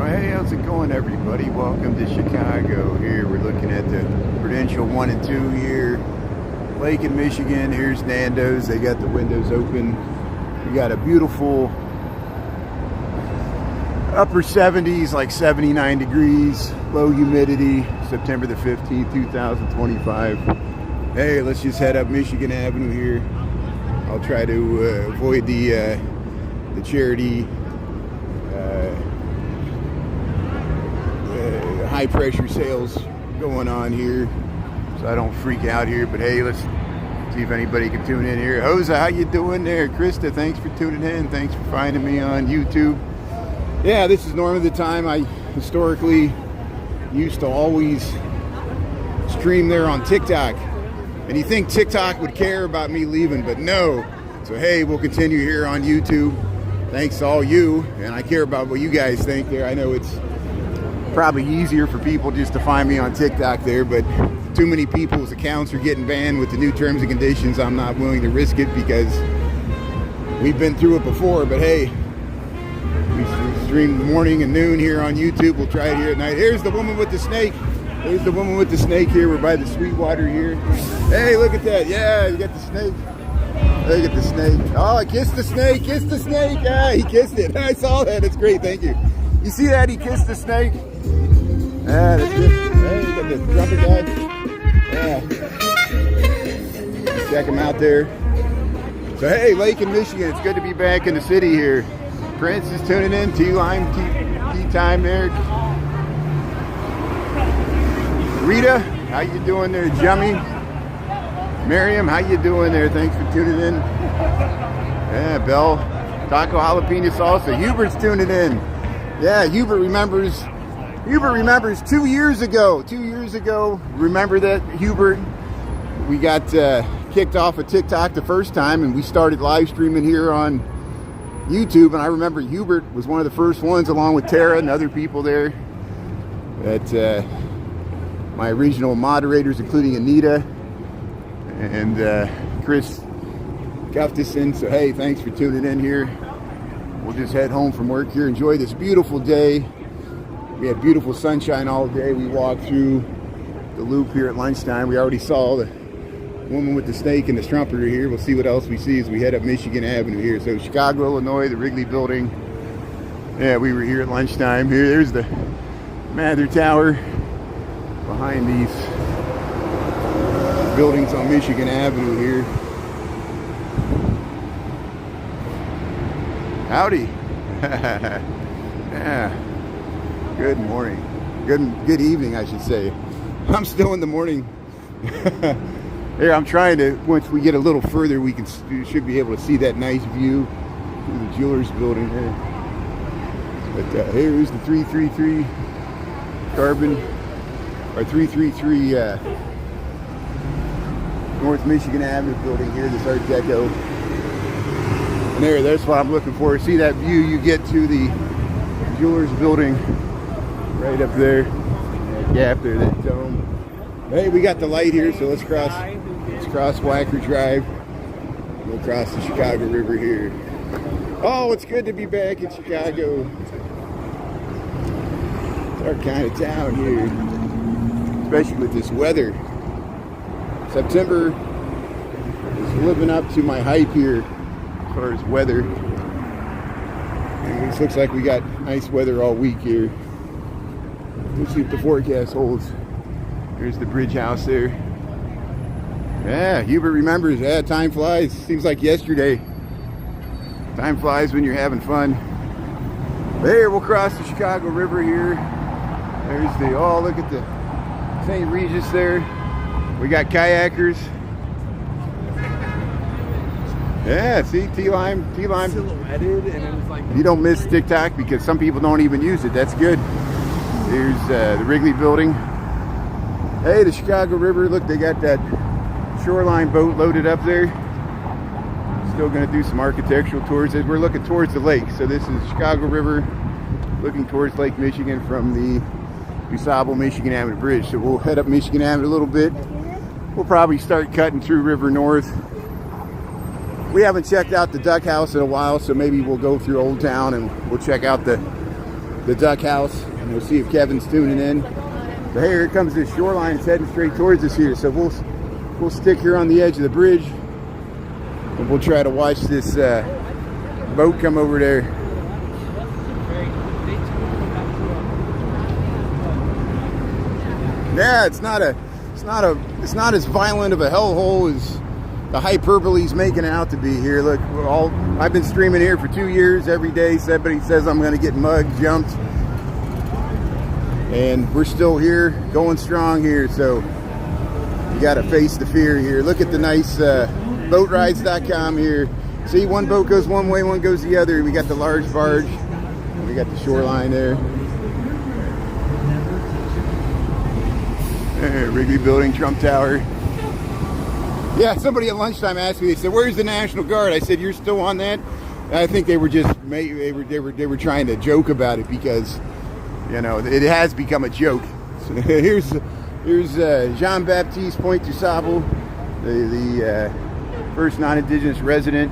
Oh, hey, how's it going, everybody? Welcome to Chicago. Here we're looking at the Prudential 1 and 2 here. Lake in Michigan. Here's Nando's. They got the windows open. We got a beautiful upper 70s, like 79 degrees, low humidity, September the 15th, 2025. Hey, let's just head up Michigan Avenue here. I'll try to avoid the charity high pressure sales going on here, so I don't freak out here. But hey, let's see if anybody can tune in here. Hosa, how you doing there? Krista, thanks for tuning in. Thanks for finding me on YouTube. Yeah, this is normally the time I historically used to always stream there on TikTok. And you think TikTok would care about me leaving, but no. So hey, we'll continue here on YouTube. Thanks to all you, and I care about what you guys think there. I know it's probably easier for people just to find me on TikTok there, but too many people's accounts are getting banned with the new terms and conditions. I'm not willing to risk it because we've been through it before. But hey, we stream morning and noon here on YouTube. We'll try it here at night. Here's the woman with the snake. There's the woman with the snake here. We're by the Sweetwater here. Hey, look at that. Yeah, you got the snake. Look at the snake. Oh, I kissed the snake. Kissed the snake. Ah, he kissed it. I saw that. It's great. Thank you. You see that? He kissed the snake. Ah, that's good. Hey, you got the trumpet guy. Yeah. Check him out there. So, hey, Lake in Michigan. It's good to be back in the city here. Prince is tuning in. T-Lime, tea time there. Rita, how you doing there? Jummy. Miriam, how you doing there? Thanks for tuning in. Yeah, Bell. Taco jalapeno salsa. Hubert's tuning in. Yeah, Hubert remembers 2 years ago. 2 years ago, remember that, Hubert? We got kicked off of TikTok the first time, and we started live streaming here on YouTube. And I remember Hubert was one of the first ones, along with Tara and other people there. That my original moderators, including Anita and Chris Gustafson. So hey, thanks for tuning in here. We'll just head home from work here. Enjoy this beautiful day. We had beautiful sunshine all day. We walked through the loop here at lunchtime. We already saw the woman with the snake and the trumpeter here. We'll see what else we see as we head up Michigan Avenue here. So Chicago, Illinois, the Wrigley Building. Yeah, we were here at lunchtime. There's the Mather Tower behind these buildings on Michigan Avenue here. Howdy. Yeah. Good morning. Good evening, I should say. I'm still in the morning. Here, I'm trying to, once we get a little further, we should be able to see that nice view through the Jewelers Building here. But here's the 333 Carbon, or 333 North Michigan Avenue building here, this Art Deco. And that's what I'm looking for. See that view you get to the Jewelers Building right up there. That gap there, that dome. Hey, we got the light here, so let's cross Wacker Drive. We'll cross the Chicago River here. Oh, it's good to be back in Chicago. It's our kind of town here, especially with this weather. September is living up to my hype here as far as weather. And it looks like we got nice weather all week here. We'll see if the forecast holds. There's the bridge house there. Yeah, Hubert remembers. Yeah, time flies. Seems like yesterday. Time flies when you're having fun. There, we'll cross the Chicago River here. There's the, oh, look at the St. Regis there. We got kayakers. Yeah, see, T-Lime. Silhouetted, and it was like... You don't miss TikTok because some people don't even use it. That's good. Here's the Wrigley Building. Hey, the Chicago River. Look, they got that shoreline boat loaded up there. Still going to do some architectural tours as we're looking towards the lake. So this is Chicago River looking towards Lake Michigan from the DuSable Michigan Avenue Bridge. So we'll head up Michigan Avenue a little bit. We'll probably start cutting through River North. We haven't checked out the Duck House in a while, so maybe we'll go through Old Town and we'll check out the the duck house, and we'll see if Kevin's tuning in. But hey, here comes this shoreline. It's heading straight towards us here, so we'll stick here on the edge of the bridge, and we'll try to watch this boat come over there. Yeah, it's not as violent of a hellhole as the hyperbole's making it out to be here. Look, I've been streaming here for 2 years every day. Somebody says I'm going to get mugged, jumped, and we're still here, going strong here. So you got to face the fear here. Look at the nice boatrides.com here. See, one boat goes one way, one goes the other. We got the large barge, we got the shoreline there. Wrigley Building, Trump Tower. Yeah, somebody at lunchtime asked me, they said, where's the National Guard? I said, you're still on that? And I think they were just, they were trying to joke about it because, you know, it has become a joke. So here's Jean-Baptiste Pointe du Sable, the first non-Indigenous resident.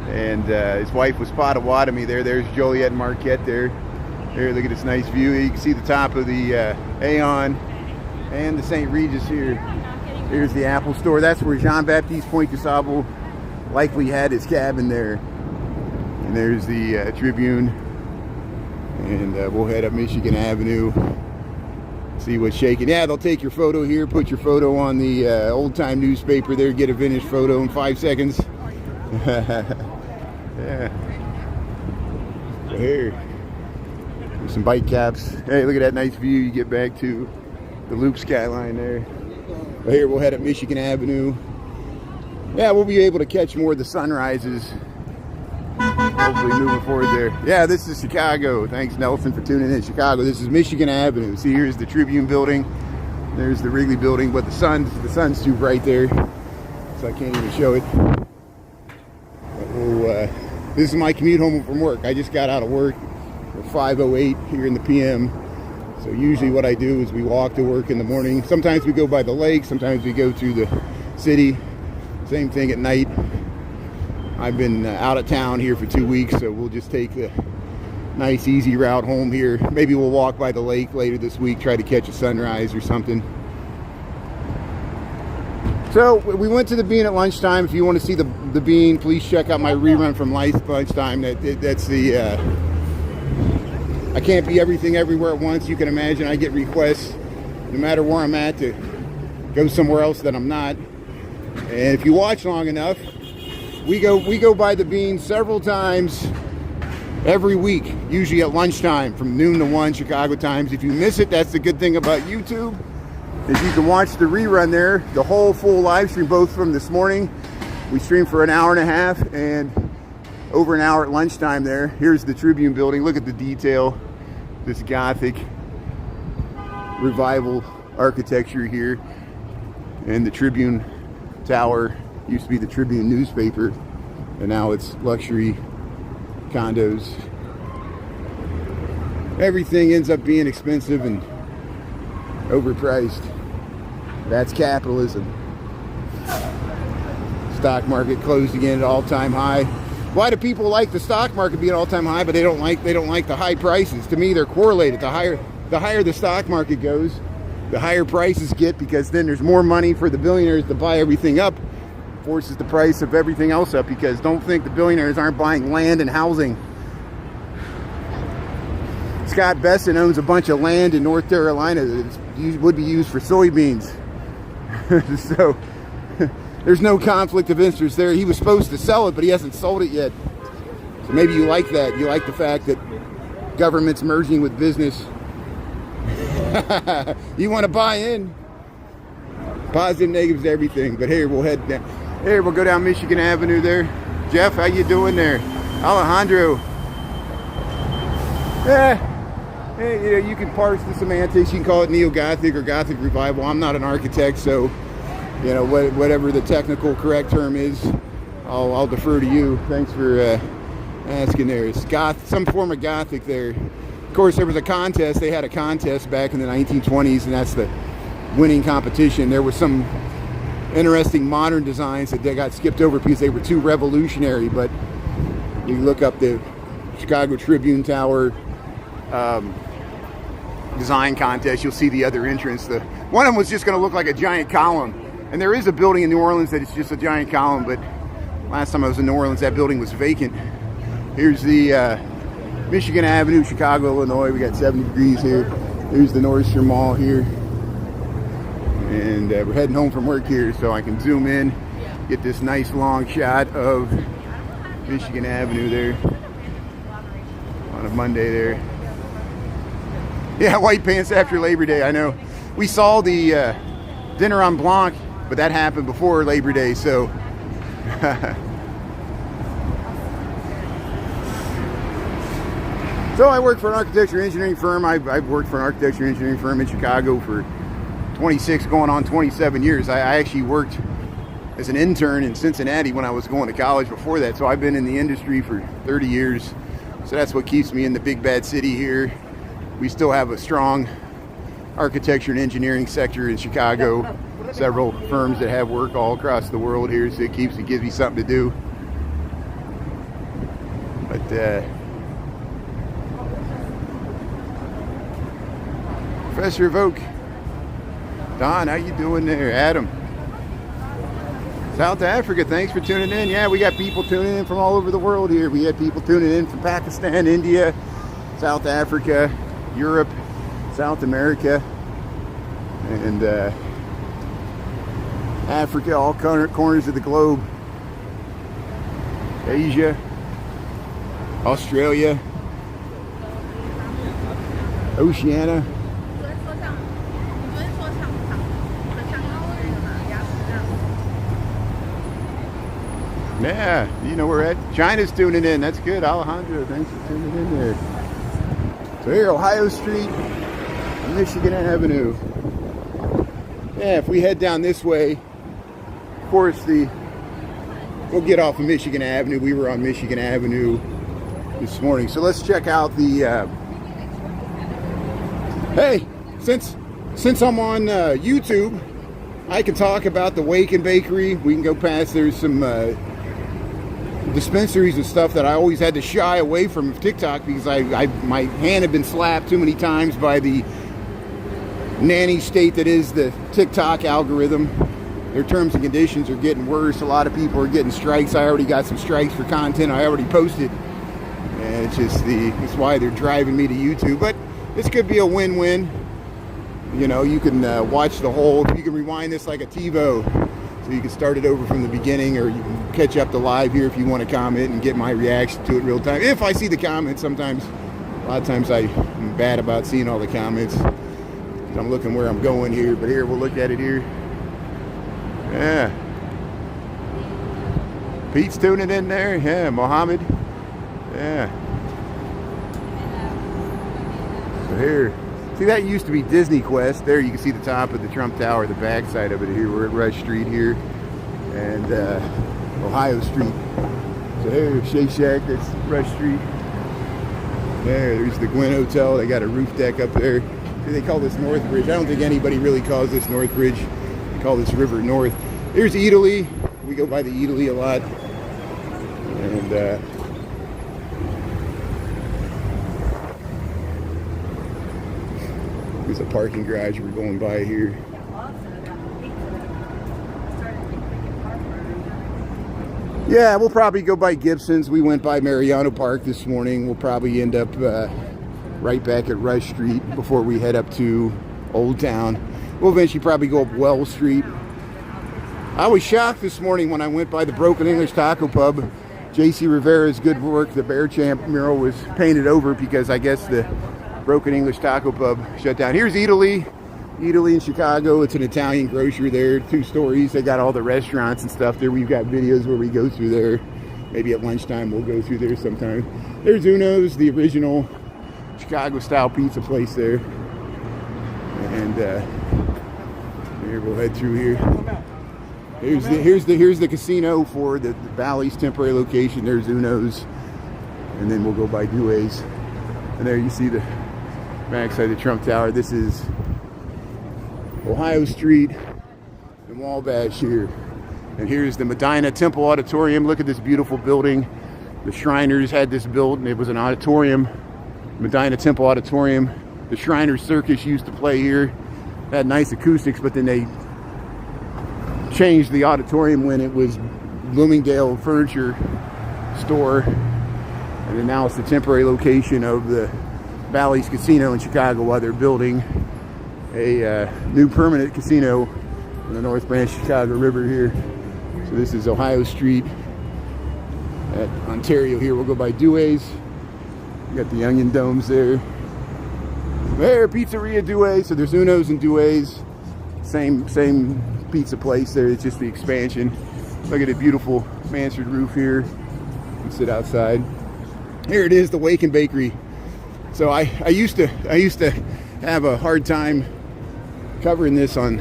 And his wife was Potawatomi there. There's Joliet and Marquette there. There, look at this nice view. You can see the top of the Aon and the St. Regis here. Here's the Apple store. That's where Jean-Baptiste Pointe du Sable likely had his cabin there. And there's the Tribune. And we'll head up Michigan Avenue. See what's shaking. Yeah, they'll take your photo here. Put your photo on the old-time newspaper there. Get a vintage photo in 5 seconds. Yeah. So here. There's some bike caps. Hey, look at that nice view. You get back to the Loop skyline there. But here we'll head up Michigan Avenue. Yeah, we'll be able to catch more of the sunrises. Hopefully moving forward there. Yeah, this is Chicago. Thanks, Nelson, for tuning in. Chicago. This is Michigan Avenue. See, here's the Tribune building. There's the Wrigley building, but the sun's too bright there, so I can't even show it. This is my commute home from work. I just got out of work at 5:08 here in the PM. So usually what I do is we walk to work in the morning. Sometimes we go by the lake, sometimes we go through the city. Same thing at night. I've been out of town here for 2 weeks, so we'll just take the nice easy route home here. Maybe we'll walk by the lake later this week, try to catch a sunrise or something. So we went to the Bean at lunchtime. If you want to see the Bean, please check out my rerun from lunchtime. That's the I can't be everything everywhere at once. You can imagine I get requests no matter where I'm at to go somewhere else that I'm not. And if you watch long enough, we go by the Bean several times every week, usually at lunchtime from noon to 1 Chicago times. If you miss it, that's the good thing about YouTube, is you can watch the rerun there, the whole full live stream, both from this morning. We streamed for an hour and a half and over an hour at lunchtime there. Here's the Tribune building. Look at the detail. This Gothic revival architecture here. And the Tribune Tower used to be the Tribune newspaper, and now it's luxury condos. Everything ends up being expensive and overpriced. That's capitalism. Stock market closed again at all-time high. Why do people like the stock market being all-time high, but they don't like the high prices? To me, they're correlated. The higher the stock market goes, the higher prices get, because then there's more money for the billionaires to buy everything up. Forces the price of everything else up, because don't think the billionaires aren't buying land and housing. Scott Besson owns a bunch of land in North Carolina that would be used for soybeans. So there's no conflict of interest there. He was supposed to sell it, but he hasn't sold it yet. So maybe you like that. You like the fact that government's merging with business. You want to buy in. Positive, negatives, everything. But here, we'll head down. Here, we'll go down Michigan Avenue there. Jeff, how you doing there? Alejandro. Hey, you know, you can parse the semantics. You can call it neo-Gothic or Gothic revival. I'm not an architect, so you know, whatever the technical correct term is, I'll defer to you. Thanks for asking there. It's some form of Gothic there. Of course, there was a contest. They had a contest back in the 1920s, and that's the winning competition. There was some interesting modern designs that they got skipped over because they were too revolutionary. But you look up the Chicago Tribune Tower, design contest. You'll see the other entrance. One of them was just going to look like a giant column. And there is a building in New Orleans that is just a giant column, but last time I was in New Orleans, that building was vacant. Here's the Michigan Avenue, Chicago, Illinois. We got 70 degrees here. Here's the Nordstrom Mall here. And we're heading home from work here, so I can zoom in, get this nice long shot of Michigan Avenue there on a Monday there. Yeah, white pants after Labor Day, I know. We saw the dinner on Blanc, but that happened before Labor Day, so. So I work for an architecture engineering firm. I've worked for an architecture engineering firm in Chicago for 26, going on 27 years. I actually worked as an intern in Cincinnati when I was going to college before that, so I've been in the industry for 30 years. So that's what keeps me in the big bad city here. We still have a strong architecture and engineering sector in Chicago. Several firms that have work all across the world here, so it gives me something to do. But Professor of Oak, Don, how you doing there? Adam, South Africa, thanks for tuning in. Yeah, we got people tuning in from all over the world here. We had people tuning in from Pakistan, India, South Africa, Europe, South America, and Africa, all corners of the globe, Asia, Australia, Oceania. Yeah, you know where we're at. China's tuning in. That's good. Alejandro, thanks for tuning in there. So here, Ohio Street, Michigan Avenue. Yeah, if we head down this way, of course, we'll get off of Michigan Avenue. We were on Michigan Avenue this morning. So let's check out the, hey, since I'm on YouTube, I can talk about the Waken Bakery. We can go past, there's some dispensaries and stuff that I always had to shy away from TikTok because my hand had been slapped too many times by the nanny state that is the TikTok algorithm. Their terms and conditions are getting worse. A lot of people are getting strikes. I already got some strikes for content I already posted, and it's why they're driving me to YouTube. But this could be a win-win. You know, you can watch the whole, you can rewind this like a TiVo, so you can start it over from the beginning, or you can catch up to live here if you want to comment and get my reaction to it real time. If I see the comments, sometimes, a lot of times I'm bad about seeing all the comments. I'm looking where I'm going here, but here, we'll look at it here. Yeah. Pete's tuning in there. Yeah, Mohammed. Yeah. So here. See, that used to be Disney Quest. There you can see the top of the Trump Tower, the back side of it here. We're at Rush Street here. And Ohio Street. So there's Shake Shack, that's Rush Street. There's the Gwen Hotel. They got a roof deck up there. They call this North Bridge. I don't think anybody really calls this North Bridge. They call this River North. Here's Italy. We go by the Italy a lot. And there's a parking garage we're going by here. Yeah, we'll probably go by Gibson's. We went by Mariano Park this morning. We'll probably end up right back at Rush Street before we head up to Old Town. We'll eventually probably go up Wells Street. I was shocked this morning when I went by the Broken English Taco Pub. J.C. Rivera's good work, the Bear Champ mural was painted over because I guess the Broken English Taco Pub shut down. Here's Italy. Italy in Chicago. It's an Italian grocery there, 2 stories. They got all the restaurants and stuff there. We've got videos where we go through there. Maybe at lunchtime we'll go through there sometime. There's Uno's, the original Chicago style pizza place there. And here we'll head through here. Here's the casino for the Valley's temporary location. There's Uno's. And then we'll go by Due's. And there you see the backside of the Trump Tower. This is Ohio Street and Wabash here. And here's the Medina Temple Auditorium. Look at this beautiful building. The Shriners had this built, and it was an auditorium. Medina Temple Auditorium. The Shriners Circus used to play here. Had nice acoustics, but then they changed the auditorium when it was Bloomingdale Furniture Store. And then now it's the temporary location of the Bally's Casino in Chicago while they're building a new permanent casino on the North Branch Chicago River here. So this is Ohio Street at Ontario here. We'll go by Dewey's. Got the onion domes there. There, Pizzeria Dewey. So there's Uno's and Dewey's. Same pizza place there. It's just the expansion. Look at the beautiful mansard roof here. You can sit outside. Here it is, the Waken Bakery. So I used to have a hard time covering this on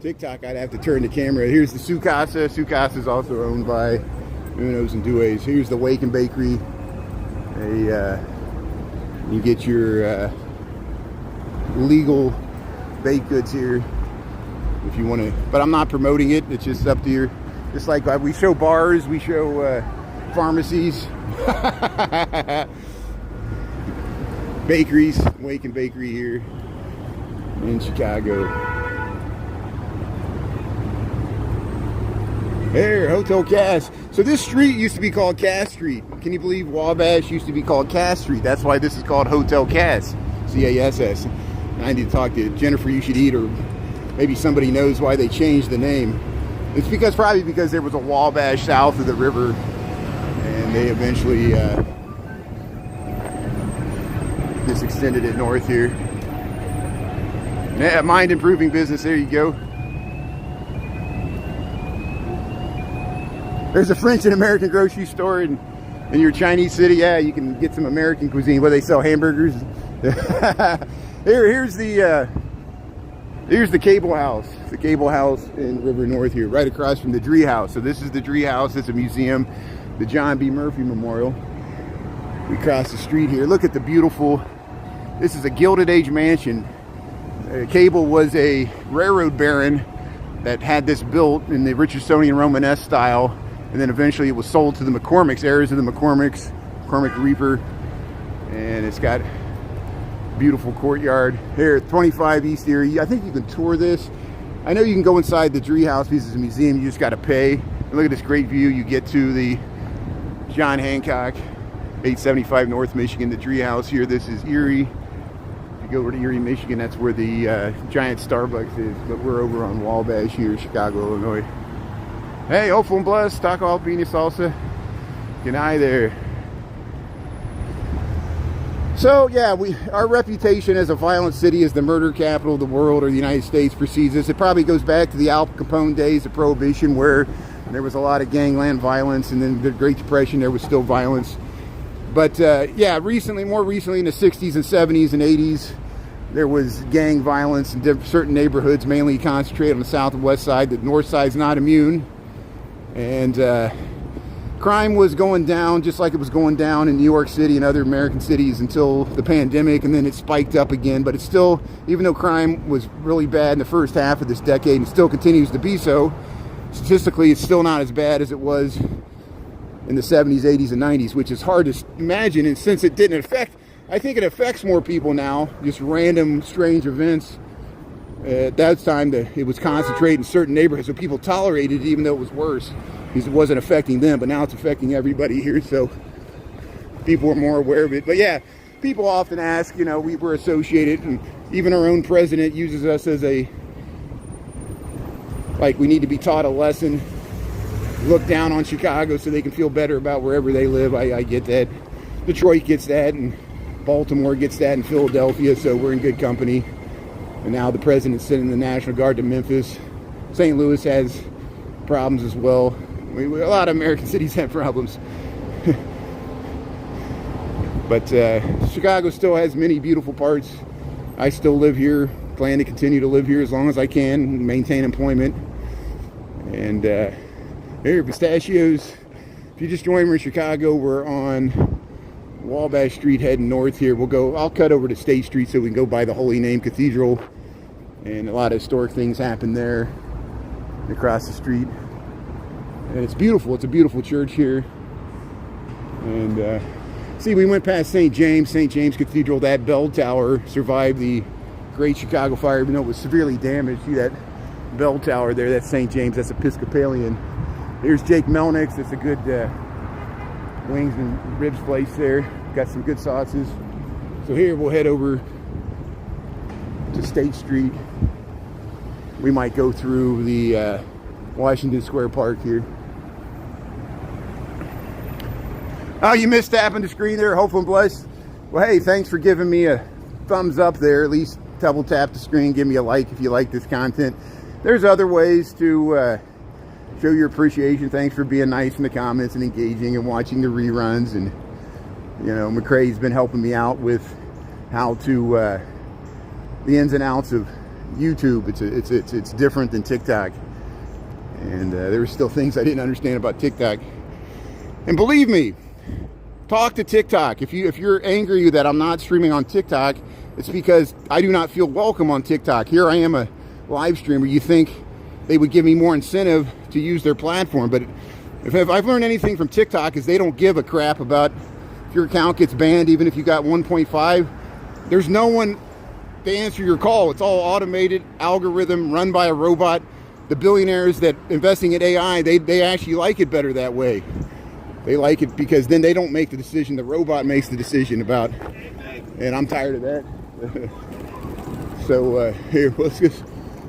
TikTok. I'd have to turn the camera. Here's the Sukasa. Sukasa is also owned by Uno's and Dewey's. Here's the Waken Bakery. You get your legal baked goods here if you want to, but I'm not promoting it. It's just up to your, just like we show bars, we show pharmacies, bakeries. Waken Bakery here in Chicago. There, Hotel Cass. So this street used to be called Cass Street. Can you believe Wabash used to be called Cass Street? That's why this is called Hotel Cass, C-A-S-S. I need to talk to Jennifer You Should Eat, or maybe somebody knows why they changed the name. It's probably because there was a Wabash south of the river, and they eventually just extended it north here. Yeah, mind improving business. There you go. There's a French and American grocery store in your Chinese city. Yeah, you can get some American cuisine where they sell hamburgers. Here's the Cable House. The Cable House in River North here, right across from the Dree House. So this is the Dree House. It's a museum, the John B. Murphy Memorial. We cross the street here. Look at the beautiful. This is a Gilded Age mansion. Cable was a railroad baron that had this built in the Richardsonian Romanesque style, and then eventually it was sold to the McCormicks, heirs of the McCormicks, McCormick Reaper, and it's got beautiful courtyard here at 25 East Erie. I think you can tour this. I know you can go inside the Dree House because it's a museum. You just got to pay. And look at this great view. You get to the John Hancock, 875 North Michigan, the Dree House here. This is Erie. If you go over to Erie, Michigan, that's where the giant Starbucks is. But we're over on Wabash here, Chicago, Illinois. Hey, hopeful and blessed. Taco Alpina Salsa. Good night there. So yeah, our reputation as a violent city, as the murder capital of the world or the United States, precedes us. It probably goes back to the Al Capone days of Prohibition, where there was a lot of gangland violence, and then the Great Depression, there was still violence. But yeah, more recently in the 60s and 70s and 80s, there was gang violence in certain neighborhoods, mainly concentrated on the south and west side. The north side's not immune. And crime was going down just like it was going down in New York City and other American cities until the pandemic, and then it spiked up again. But it's still, even though crime was really bad in the first half of this decade and still continues to be so, statistically it's still not as bad as it was in the 70s, 80s, and 90s, which is hard to imagine. And since it didn't affect, I think it affects more people now, just random strange events. At that time, it was concentrated in certain neighborhoods, so people tolerated it even though it was worse, because it wasn't affecting them. But now it's affecting everybody here, so people are more aware of it. But yeah, people often ask, we were associated, and even our own president uses us as we need to be taught a lesson, look down on Chicago so they can feel better about wherever they live. I get that. Detroit gets that, and Baltimore gets that, and Philadelphia, so we're in good company. And now the president's sending the National Guard to Memphis. St. Louis has problems as well. A lot of American cities have problems. But Chicago still has many beautiful parts. I still live here, plan to continue to live here as long as I can, maintain employment. And here, Pistachios. If you just joined me in Chicago, we're on Wabash Street heading north here. I'll cut over to State Street so we can go by the Holy Name Cathedral, and a lot of historic things happen there across the street. And it's beautiful. It's a beautiful church here. And See, we went past St. James Cathedral. That bell tower survived the Great Chicago Fire, even though it was severely damaged. See that bell tower there? That's St. James. That's Episcopalian. Here's Jake Melnick's. It's a good wings and ribs place there. Got some good sauces. So here we'll head over to State Street. We might go through the Washington Square Park here. Oh, you missed tapping the screen there. Hopeful and blessed. Well, hey, thanks for giving me a thumbs up there. At least double tap the screen. Give me a like if you like this content. There's other ways to show your appreciation. Thanks for being nice in the comments and engaging and watching the reruns. And, you know, McCrae's been helping me out with how to, the ins and outs of YouTube. It's different than TikTok. And there were still things I didn't understand about TikTok. And believe me, talk to TikTok. If you're angry that I'm not streaming on TikTok, it's because I do not feel welcome on TikTok. Here I am, a live streamer. You think they would give me more incentive to use their platform, but if I've learned anything from TikTok is they don't give a crap about if your account gets banned, even if you got 1.5. There's no one to answer your call. It's all automated algorithm run by a robot. The billionaires that investing in AI, they actually like it better that way. They like it because then they don't make the decision. The robot makes the decision about, and I'm tired of that. So here,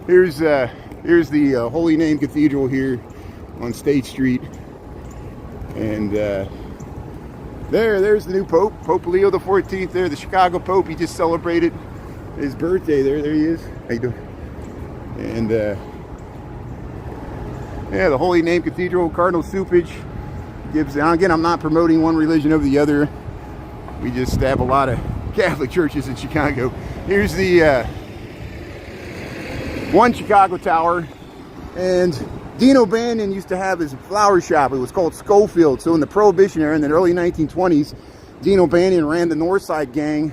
here's the Holy Name Cathedral here on State Street, and there's the new Pope, Pope Leo the 14th. There, the Chicago Pope. He just celebrated his birthday. There he is. How you doing? And yeah, the Holy Name Cathedral, Cardinal Supage gives. Now again, I'm not promoting one religion over the other. We just have a lot of Catholic churches in Chicago. Here's the One Chicago Tower, and Dean O'Banion used to have his flower shop. It was called Schofield. So in the Prohibition era, in the early 1920s, Dean O'Banion ran the North Side Gang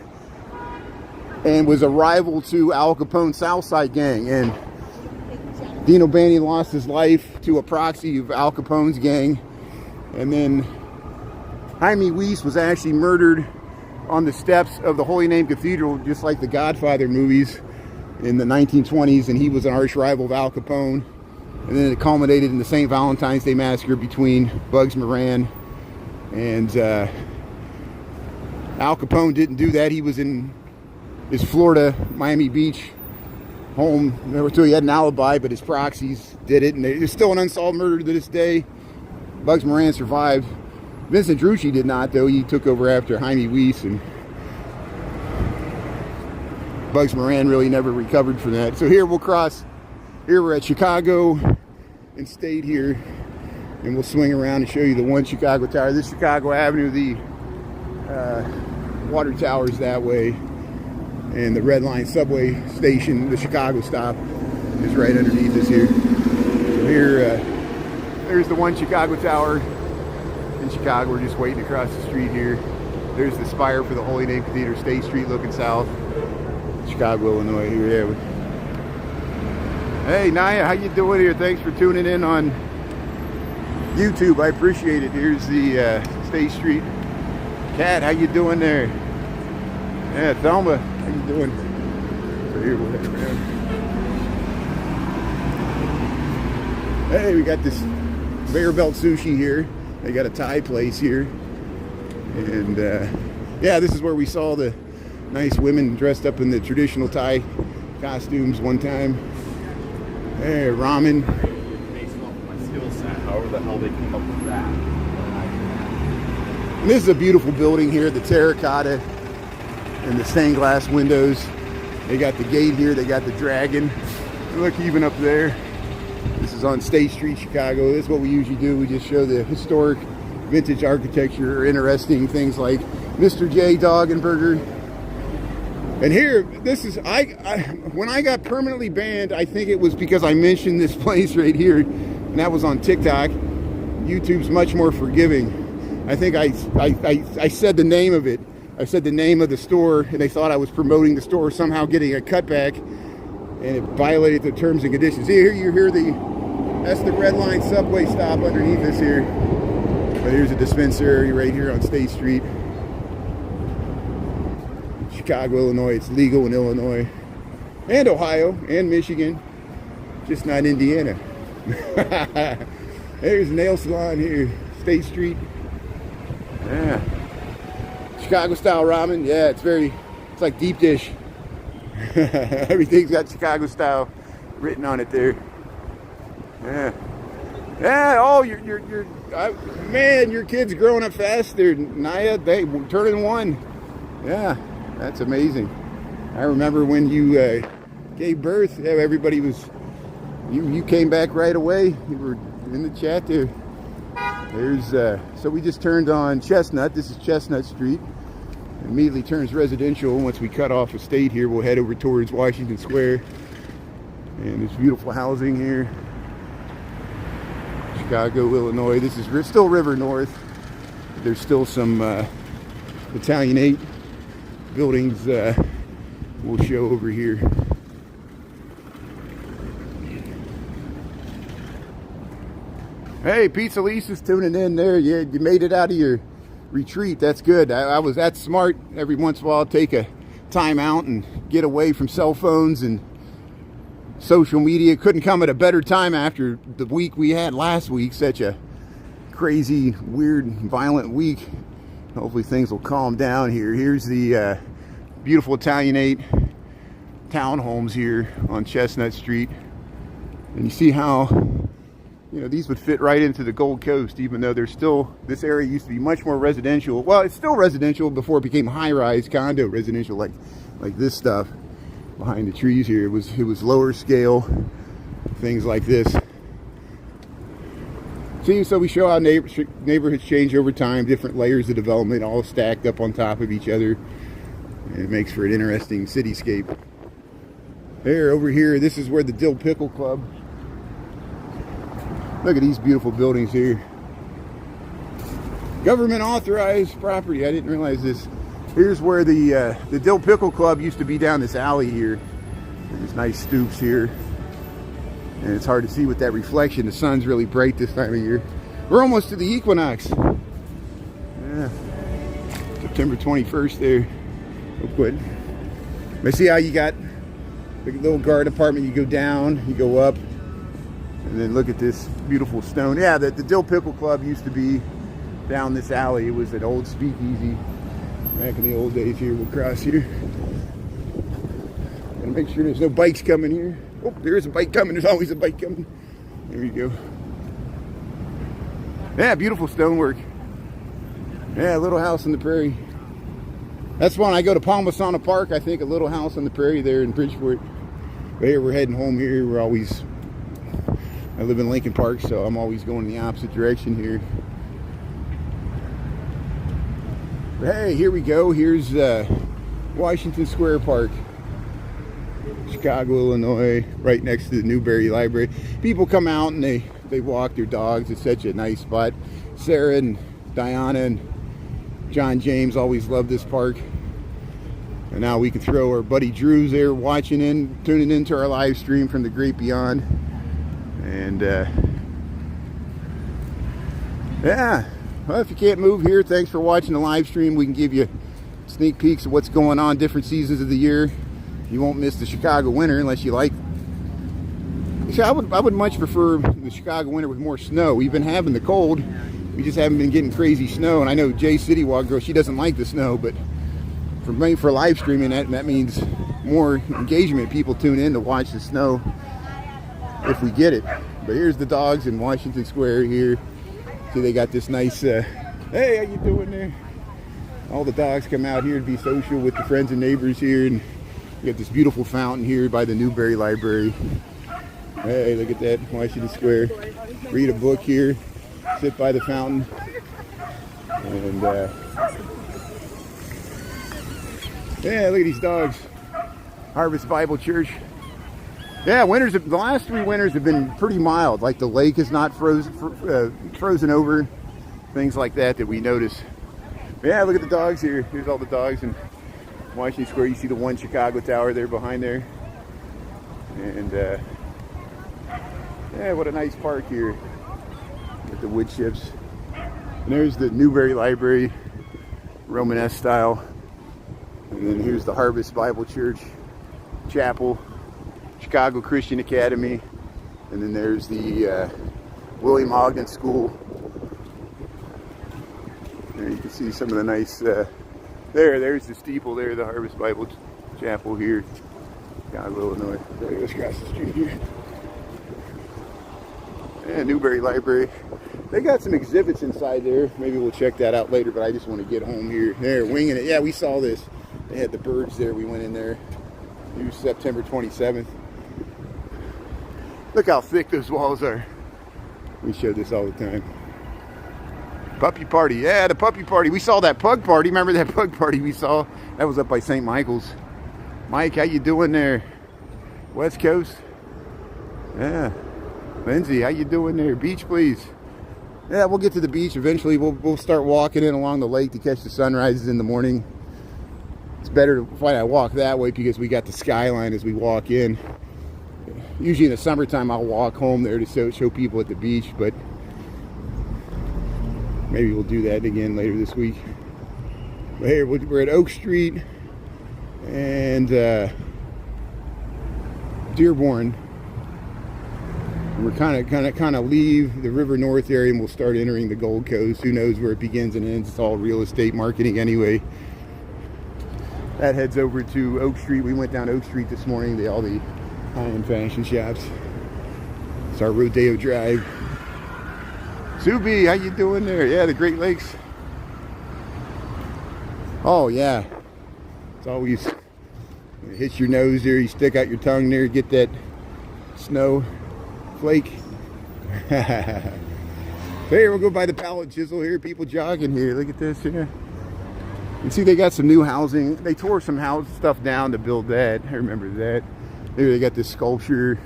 and was a rival to Al Capone's South Side Gang. And Dean O'Banion lost his life to a proxy of Al Capone's gang. And then Jaime Weiss was actually murdered on the steps of the Holy Name Cathedral, just like the Godfather movies in the 1920s. And he was an arch rival of Al Capone. And then it culminated in the St. Valentine's Day Massacre between Bugs Moran and Al Capone didn't do that. He was in his Florida, Miami Beach home. Number two, he had an alibi, but his proxies did it. And there's still an unsolved murder to this day. Bugs Moran survived. Vincent Drucci did not, though. He took over after Jaime Weiss, and Bugs Moran really never recovered from that. So here we'll cross. Here we're at Chicago and State here, and we'll swing around and show you the One Chicago Tower. This Chicago Avenue, the water tower's that way, and the Red Line subway station, the Chicago stop, is right underneath us here. So here, there's the One Chicago Tower in Chicago. We're just waiting across the street here. There's the spire for the Holy Name Cathedral, State Street looking south, Chicago, Illinois. Here, yeah. Hey Naya, how you doing here? Thanks for tuning in on YouTube. I appreciate it. Here's the State Street. Kat, how you doing there? Yeah, Thelma, how you doing? So here we'll head around. Hey, we got this Conveyor Belt Sushi here. They got a Thai place here. And yeah, this is where we saw the nice women dressed up in the traditional Thai costumes one time. Hey, ramen. Based off my skill set, however the hell they came up with that. And this is a beautiful building here, the terracotta and the stained glass windows. They got the gate here, they got the dragon. Look, even up there. This is on State Street, Chicago. This is what we usually do. We just show the historic vintage architecture, interesting things like Mr. J. Dog and Burger. And here, this is, when I got permanently banned, I think it was because I mentioned this place right here, and that was on TikTok. YouTube's much more forgiving. I think I said the name of it. I said the name of the store, and they thought I was promoting the store, somehow getting a cutback, and it violated the terms and conditions. Here you hear that's the Red Line subway stop underneath us here. But here's a dispensary right here on State Street. Chicago, Illinois. It's legal in Illinois and Ohio and Michigan, just not Indiana. There's a nail salon here, State Street. Yeah. Chicago style ramen. Yeah, it's like deep dish. Everything's got Chicago style written on it there. Yeah. Yeah, oh, man, your kid's growing up fast there, Naya. They turning 1. Yeah, that's amazing. I remember when you gave birth, yeah, everybody was, you came back right away. You were in the chat there. So we just turned on Chestnut. This is Chestnut Street. Immediately turns residential. Once we cut off a state here, we'll head over towards Washington Square. And there's beautiful housing here. Chicago, Illinois. This is still River North. There's still some Italianate buildings we'll show over here. Hey, Pizza Lisa's tuning in there. Yeah, you made it out of your retreat. That's good. That's smart. Every once in a while, I'll take a time out and get away from cell phones and social media. Couldn't come at a better time after the week we had last week. Such a crazy, weird, violent week. Hopefully things will calm down here. Here's the beautiful Italianate townhomes here on Chestnut Street. And you see how, you know, these would fit right into the Gold Coast, even though there's still, this area used to be much more residential. Well, it's still residential before it became high-rise condo residential, like this stuff behind the trees here. It was lower scale, things like this. See, so we show how neighborhoods change over time, different layers of development, all stacked up on top of each other. And it makes for an interesting cityscape. There, over here, this is where the Dill Pickle Club. Look at these beautiful buildings here. Government authorized property. I didn't realize this. Here's where the Dill Pickle Club used to be, down this alley here. There's nice stoops here. And it's hard to see with that reflection. The sun's really bright this time of year. We're almost to the equinox. Yeah. September 21st there. Real quick. But see how you got a little garden apartment. You go down, you go up. And then look at this beautiful stone. Yeah, the Dill Pickle Club used to be down this alley. It was an old speakeasy back in the old days here. We'll cross here. Gotta make sure there's no bikes coming here. Oh, there is a bike coming. There's always a bike coming. There you go. Yeah, beautiful stonework. Yeah, Little House on the Prairie. That's when I go to Palmasana Park. I think a Little House on the Prairie there in Bridgeport. But here we're heading home here. I live in Lincoln Park, so I'm always going in the opposite direction here. But hey, here we go. Here's Washington Square Park, Chicago, Illinois, right next to the Newberry Library. People come out and they walk their dogs. It's such a nice spot. Sarah and Diana and John James always loved this park. And now we can throw our buddy Drew's there tuning into our live stream from the great beyond. And yeah, well, if you can't move here, thanks for watching the live stream. We can give you sneak peeks of what's going on different seasons of the year. You won't miss the Chicago winter unless you like. See, I would much prefer the Chicago winter with more snow. We've been having the cold, we just haven't been getting crazy snow. And I know Jay City Walk Girl, she doesn't like the snow, but for me, for live streaming, that means more engagement. People tune in to watch the snow if we get it. But here's the dogs in Washington Square here. See, they got this nice, hey, how you doing there? All the dogs come out here to be social with the friends and neighbors here. And we got this beautiful fountain here by the Newberry Library. Hey, look at that, Washington Square. Read a book here, sit by the fountain. And yeah, look at these dogs. Harvest Bible Church. Yeah, the last 3 winters have been pretty mild. Like the lake is not frozen over. Things like that we notice. But yeah, look at the dogs here. Here's all the dogs in Washington Square. You see the one Chicago Tower there behind there. And yeah, what a nice park here with the wood chips. And there's the Newberry Library, Romanesque style. And then here's the Harvest Bible Church Chapel, Chicago Christian Academy. And then there's the William Ogden School. There you can see some of the nice, there's the steeple there, the Harvest Bible Chapel here. Chicago, Illinois. There it goes across the street here. And Newberry Library. They got some exhibits inside there. Maybe we'll check that out later, but I just want to get home here. There, winging it. Yeah, we saw this. They had the birds there. We went in there. It was September 27th. Look how thick those walls are. We show this all the time. Puppy party. Yeah, the puppy party. We saw that pug party. Remember that pug party we saw? That was up by St. Michael's. Mike, how you doing there? West Coast? Yeah. Lindsay, how you doing there? Beach, please. Yeah, we'll get to the beach eventually. We'll start walking in along the lake to catch the sunrises in the morning. It's better to find I walk that way because we got the skyline as we walk in. Usually in the summertime I'll walk home there to show people at the beach, but maybe we'll do that again later this week. But here we're at Oak Street and Dearborn. We're kind of leave the River North area and we'll start entering the Gold Coast. Who knows where it begins and ends? It's all real estate marketing anyway. That heads over to Oak Street. We went down Oak Street this morning. All the high-end fashion shops. It's our Rodeo Drive. Subi, how you doing there? Yeah, the Great Lakes. Oh yeah, it's always it hits your nose there. You stick out your tongue there, get that snow flake. Here, we'll go by the pallet chisel here. People jogging here. Look at this here. You see they got some new housing. They tore some house stuff down to build that. I remember that. Here they got this sculpture.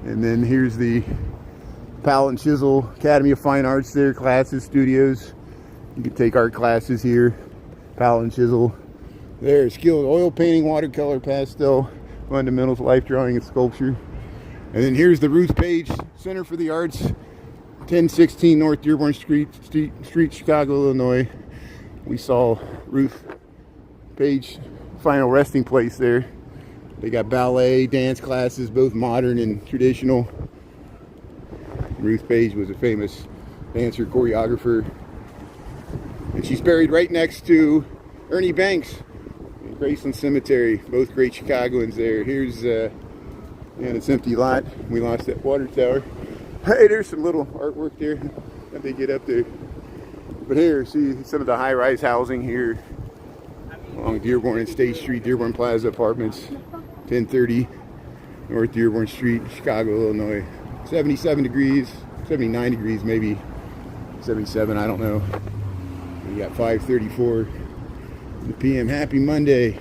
And then here's the Palette and Chisel Academy of Fine Arts there. Classes, studios. You can take art classes here. Palette and Chisel. There, skilled oil painting, watercolor, pastel, fundamentals, life drawing, and sculpture. And then here's the Ruth Page Center for the Arts, 1016 North Dearborn Street, Chicago, Illinois. We saw Ruth Page final resting place there. They got ballet, dance classes, both modern and traditional. Ruth Page was a famous dancer, choreographer. And she's buried right next to Ernie Banks in Graceland Cemetery. Both great Chicagoans there. Here's this empty lot. We lost that water tower. Hey, there's some little artwork there. How'd they get up there? But here, see some of the high-rise housing here along Dearborn and State Street, Dearborn Plaza Apartments, 1030 North Dearborn Street, Chicago, Illinois. 77 degrees, 79 degrees, maybe 77, I don't know. We got 5:34 p.m. Happy Monday.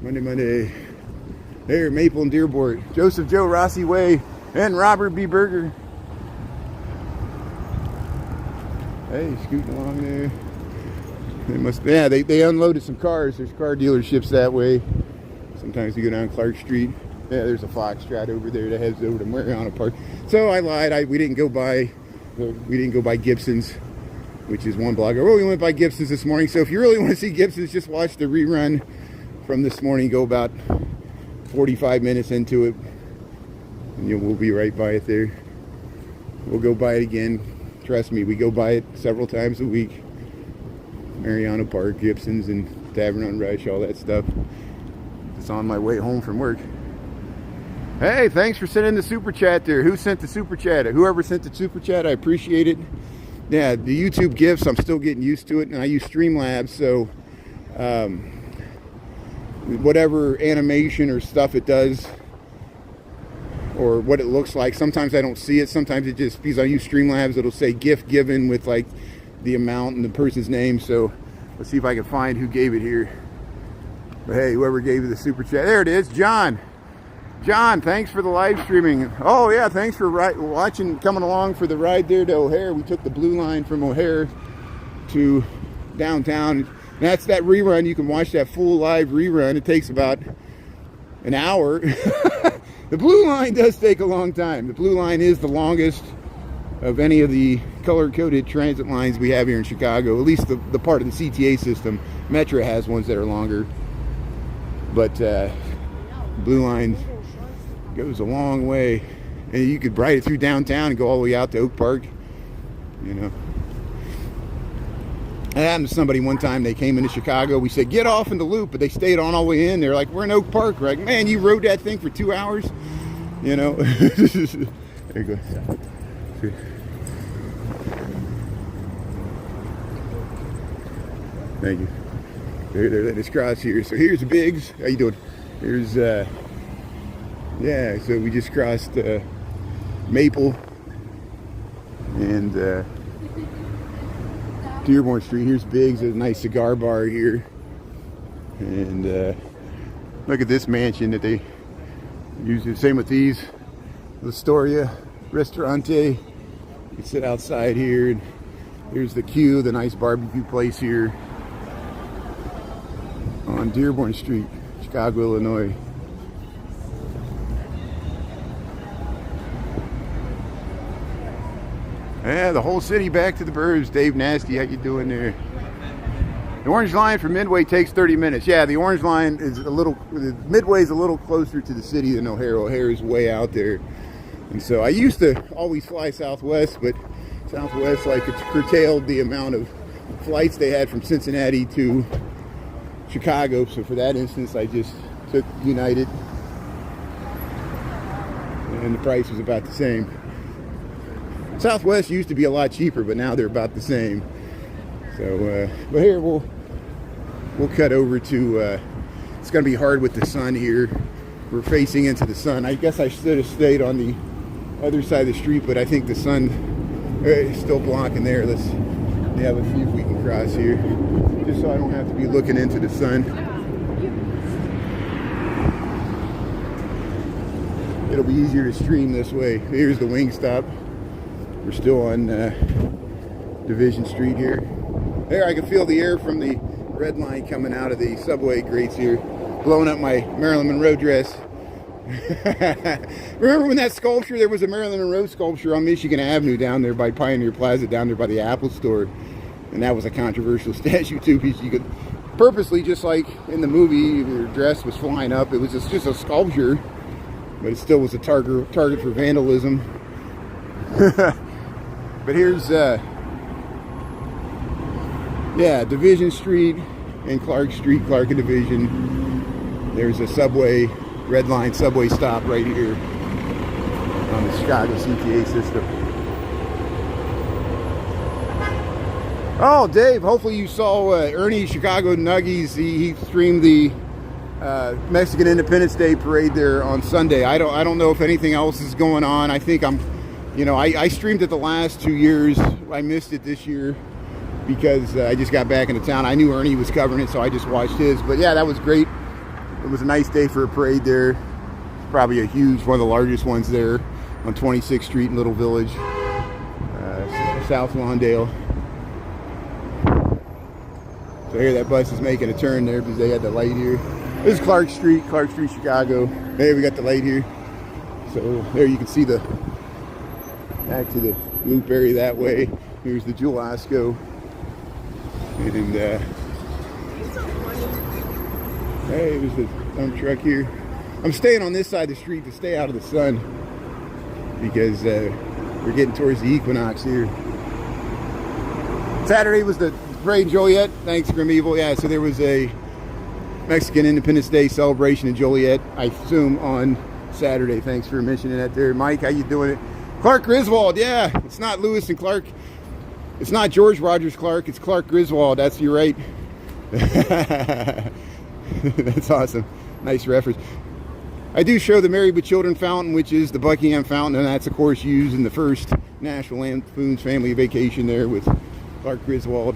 Monday. There, Maple and Dearborn. Joseph Joe Rossi Way and Robert B. Berger. Hey, scooting along there. They must, yeah, they unloaded some cars. There's car dealerships that way. Sometimes you go down Clark Street. Yeah, there's a Foxtrot over there that heads over to Mariana Park. So I lied. We didn't go by Gibson's, which is one blog. We went by Gibson's this morning. So if you really want to see Gibson's, just watch the rerun from this morning. Go about 45 minutes into it, and we'll be right by it there. We'll go by it again. Trust me, we go by it several times a week. Mariana Park, Gibson's, and Tavern on Rush, all that stuff. It's on my way home from work. Hey, thanks for sending the super chat there. Who sent the super chat? Whoever sent the super chat, I appreciate it. Yeah, the YouTube GIFs, I'm still getting used to it, and I use Streamlabs, so whatever animation or stuff it does, or what it looks like, sometimes I don't see it. Sometimes it just, because I use Streamlabs, it'll say GIF given with like the amount and the person's name. So let's see if I can find who gave it here. But hey, whoever gave you the super chat, there it is, John. John, thanks for the live streaming. Oh yeah, thanks for watching, coming along for the ride there to O'Hare. We took the blue line from O'Hare to downtown. And that's that rerun. You can watch that full live rerun. It takes about an hour. The blue line does take a long time. The blue line is the longest of any of the color-coded transit lines we have here in Chicago. At least the part of the CTA system. Metra has ones that are longer. But Blue Line goes a long way, and you could ride it through downtown and go all the way out to Oak Park. You know, it happened to somebody one time. They came into Chicago. We said, get off in the loop, but they stayed on all the way in. They're like, we're in Oak Park. We're like, man, you rode that thing for 2 hours. You know. There you go. Thank you. They're letting us cross here. So here's Biggs. How you doing? Here's yeah. So we just crossed Maple and Dearborn Street. Here's Biggs. There's a nice cigar bar here, and look at this mansion that they use. The same with these. L'Astoria Ristorante. You can sit outside here. And here's the Q, the nice barbecue place here on Dearborn Street, Chicago, Illinois. Yeah, the whole city back to the burbs. Dave Nasty, how you doing there? The Orange Line from Midway takes 30 minutes. Yeah, the Orange Line is a little, Midway is a little closer to the city than O'Hare. O'Hare is way out there. And so I used to always fly Southwest, but Southwest, like, it's curtailed the amount of flights they had from Cincinnati to Chicago. So for that instance, I just took United, and the price was about the same. Southwest used to be a lot cheaper, but now they're about the same. So, but here we'll cut over to, it's going to be hard with the sun here. We're facing into the sun. I guess I should have stayed on the other side of the street, but I think the sun is still blocking there. Let's see if we can cross here, just so I don't have to be looking into the sun. It'll be easier to stream this way. Here's the Wingstop. We're still on Division Street here. There, I can feel the air from the red line coming out of the subway grates here, blowing up my Marilyn Monroe dress. Remember when that sculpture, there was a Marilyn Monroe sculpture on Michigan Avenue down there by Pioneer Plaza, down there by the Apple Store. And that was a controversial statue too, because you could purposely, just like in the movie, her dress was flying up. It was just a sculpture, but it still was a target for vandalism. But here's, yeah, Division Street and Clark Street, Clark and Division. There's a subway, red line subway stop right here on the Chicago CTA system. Oh, Dave, hopefully you saw Ernie Chicago Nuggies. He streamed the Mexican Independence Day parade there on Sunday. I don't know if anything else is going on. I think I streamed it the last 2 years. I missed it this year because I just got back into town. I knew Ernie was covering it, so I just watched his. But yeah, that was great. It was a nice day for a parade there. It's probably one of the largest ones there on 26th Street in Little Village, South Lawndale. So here that bus is making a turn there because they had the light here. This is Clark Street, Chicago. There we got the light here. So there you can see back to the loop area that way. Here's the Jewel Osco. And hey, there's the dump truck here. I'm staying on this side of the street to stay out of the sun because we're getting towards the equinox here. Saturday was the parade in Joliet. Thanks, Grim Evil. Yeah, so there was a Mexican Independence Day celebration in Joliet, I assume, on Saturday. Thanks for mentioning that there. Mike, how you doing it? Clark Griswold, yeah. It's not Lewis and Clark. It's not George Rogers Clark. It's Clark Griswold. That's, you're right. That's awesome. Nice reference. I do show the Married with Children fountain, which is the Buckingham fountain, and that's, of course, used in the first National Lampoon's Family Vacation there with Clark Griswold.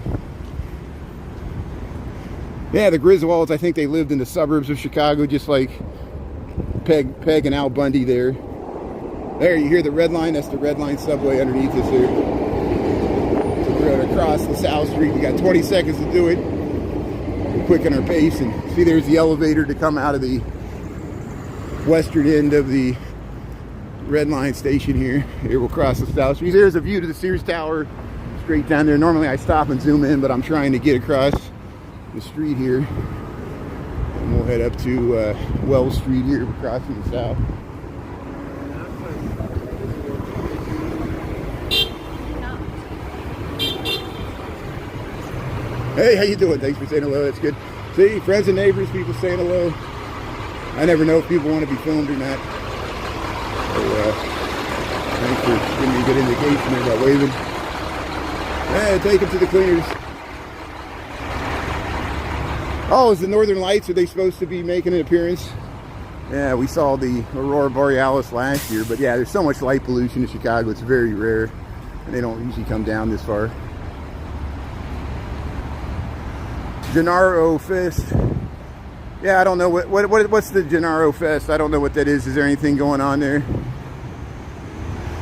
Yeah, the Griswolds, I think they lived in the suburbs of Chicago, just like Peg and Al Bundy there. There, you hear the red line. That's the red line subway underneath us here. So we're going to cross LaSalle Street. We got 20 seconds to do it. We'll quicken our pace. And see, there's the elevator to come out of the western end of the red line station here. Here we'll cross LaSalle Street. There's a view to the Sears Tower straight down there. Normally I stop and zoom in, but I'm trying to get across the street here. And And we'll head up to Wells Street here, crossing the south. Hey, how you doing? Thanks for saying hello. That's good. See, friends and neighbors, people saying hello. I never know if people want to be filmed or not. So, thanks for giving me a good indication there about waving. Yeah, take them to the cleaners. Oh, is the Northern Lights, are they supposed to be making an appearance? Yeah, we saw the Aurora Borealis last year, but yeah, there's so much light pollution in Chicago, it's very rare. And they don't usually come down this far. Gennaro Fest. Yeah, I don't know what's the Gennaro Fest. I don't know what that is. Is there anything going on there?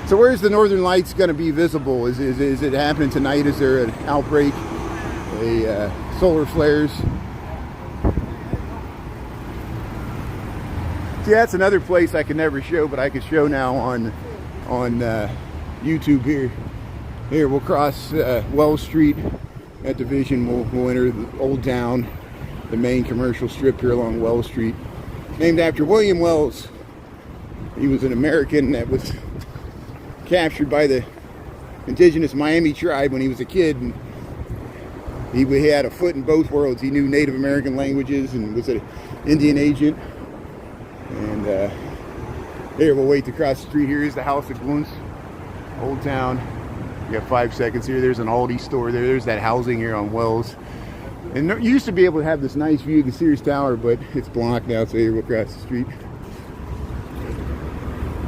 So where's the Northern Lights going to be visible? Is it happening tonight? Is there an outbreak? Solar flares? See, that's another place I could never show, but I could show now on YouTube here. Here, we'll cross Wells Street at Division. We'll enter the Old Town, the main commercial strip here along Wells Street, named after William Wells. He was an American that was captured by the indigenous Miami tribe when he was a kid, and he had a foot in both worlds. He knew Native American languages and was an Indian agent. And here, we'll wait to cross the street. Here is the House of Glunts, Old Town. You got 5 seconds here. There's an Aldi store there. There's that housing here on Wells. And you used to be able to have this nice view of the Sears Tower, but it's blocked now, so here we'll cross the street.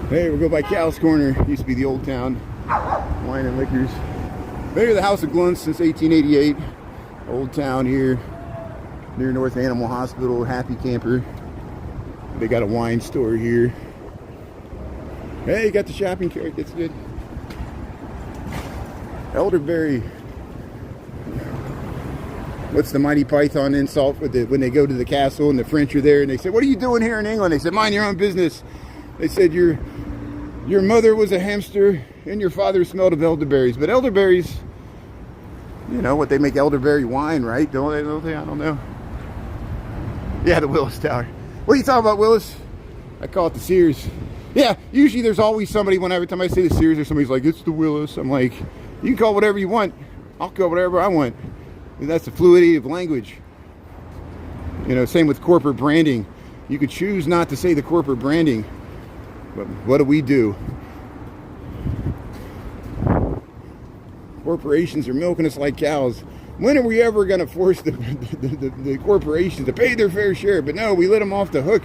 Hey, we'll go by Cal's Corner. Used to be the Old Town Wine and Liquors. There's the House of Glunts since 1888. Old Town here, near North Animal Hospital, Happy Camper. They got a wine store here. Hey, you got the shopping cart. That's good. Elderberry. What's the Mighty Python insult when they go to the castle and the French are there and they say, "What are you doing here in England?" They said, "Mind your own business." They said, Your mother was a hamster and your father smelled of elderberries." But elderberries, you know what, they make elderberry wine, right? Don't they? I don't know. Yeah, the Willis Tower. What are you talking about, Willis? I call it the Sears. Yeah, usually there's always somebody, every time I say the Sears, or somebody's like, "It's the Willis." I'm like, you can call whatever you want. I'll call whatever I want. And that's the fluidity of language. You know, same with corporate branding. You could choose not to say the corporate branding. But what do? Corporations are milking us like cows. When are we ever going to force the corporations to pay their fair share? But no, we let them off the hook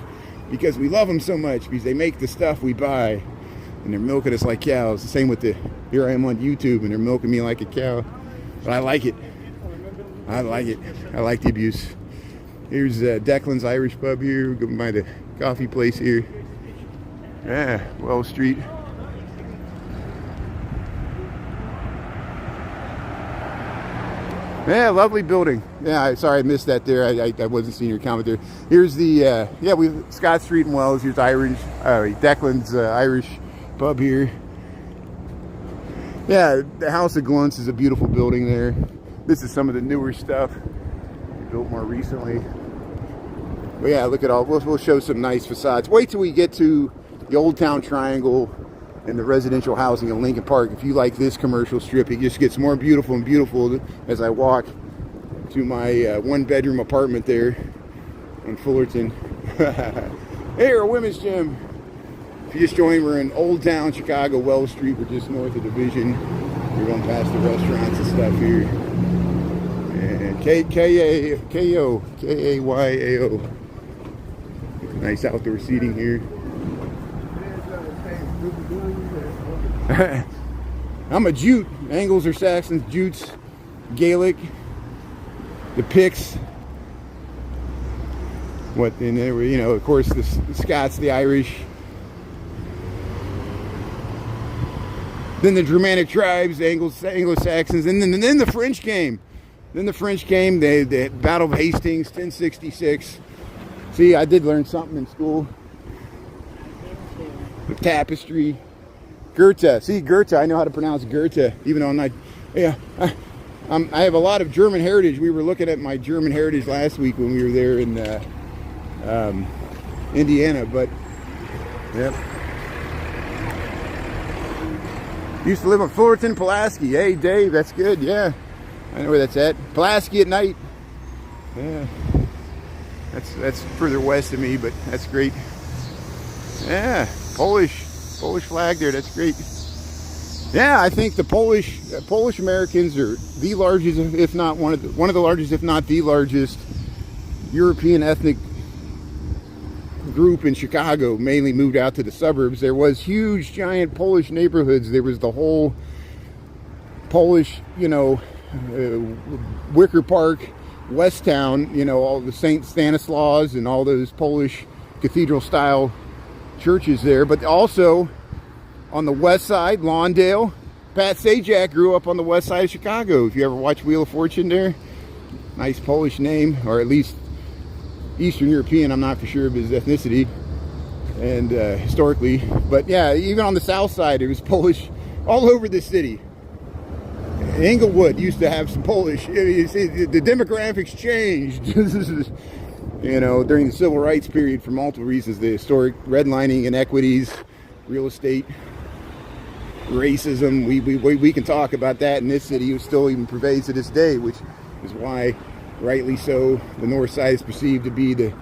because we love them so much, because they make the stuff we buy. And they're milking us like cows. The same with here I am on YouTube and they're milking me like a cow. But I like it. I like it. I like the abuse. Here's Declan's Irish Pub here. We're going by the coffee place here. Yeah, Wells Street. Yeah, lovely building. Yeah, sorry I missed that there. I wasn't seeing your comment there. Here's the, Scott Street in Wells. Here's Declan's Irish Pub here. Yeah, the House of Glunts is a beautiful building there. This is some of the newer stuff built more recently. But yeah, look at all. We'll show some nice facades. Wait till we get to the Old Town Triangle and the residential housing in Lincoln Park. If you like this commercial strip, it just gets more beautiful and beautiful as I walk to my one-bedroom apartment there on Fullerton. Hey, a women's gym. If you just joined, we're in Old Town Chicago, Wells Street. We're just north of Division. We're going past the restaurants and stuff here. And K-A-Y-A-O. Nice outdoor seating here. I'm a Jute. Angles are Saxons, Jutes, Gaelic, the Picts. And there were, of course, the Scots, the Irish. Then the Germanic tribes, the Anglo-Saxons, and then the French came. The Battle of Hastings, 1066. See, I did learn something in school. The tapestry. Goethe. See, Goethe, I know how to pronounce Goethe, even though I'm not, I have a lot of German heritage. We were looking at my German heritage last week when we were there in Indiana, but yep. Used to live on Fullerton, Pulaski. Hey, Dave, that's good. Yeah, I know where that's at. Pulaski at night. Yeah, that's further west of me, but that's great. Yeah, Polish flag there. That's great. Yeah, I think the Polish Americans are the largest, if not one of the largest, if not the largest European ethnic group in Chicago. Mainly moved out to the suburbs. There was huge, giant Polish neighborhoods. There was the whole Polish, Wicker Park, West Town, all the St. Stanislaus and all those Polish cathedral-style churches there. But also on the west side, Lawndale. Pat Sajak grew up on the west side of Chicago. If you ever watch Wheel of Fortune there, nice Polish name, or at least Eastern European. I'm not for sure of his ethnicity and historically, but yeah, even on the south side, it was Polish all over the city. Englewood used to have some Polish. You see, the demographics changed. During the civil rights period for multiple reasons: the historic redlining, inequities, real estate, racism. We can talk about that in this city. It still even pervades to this day, which is why, rightly so, the north side is perceived to be the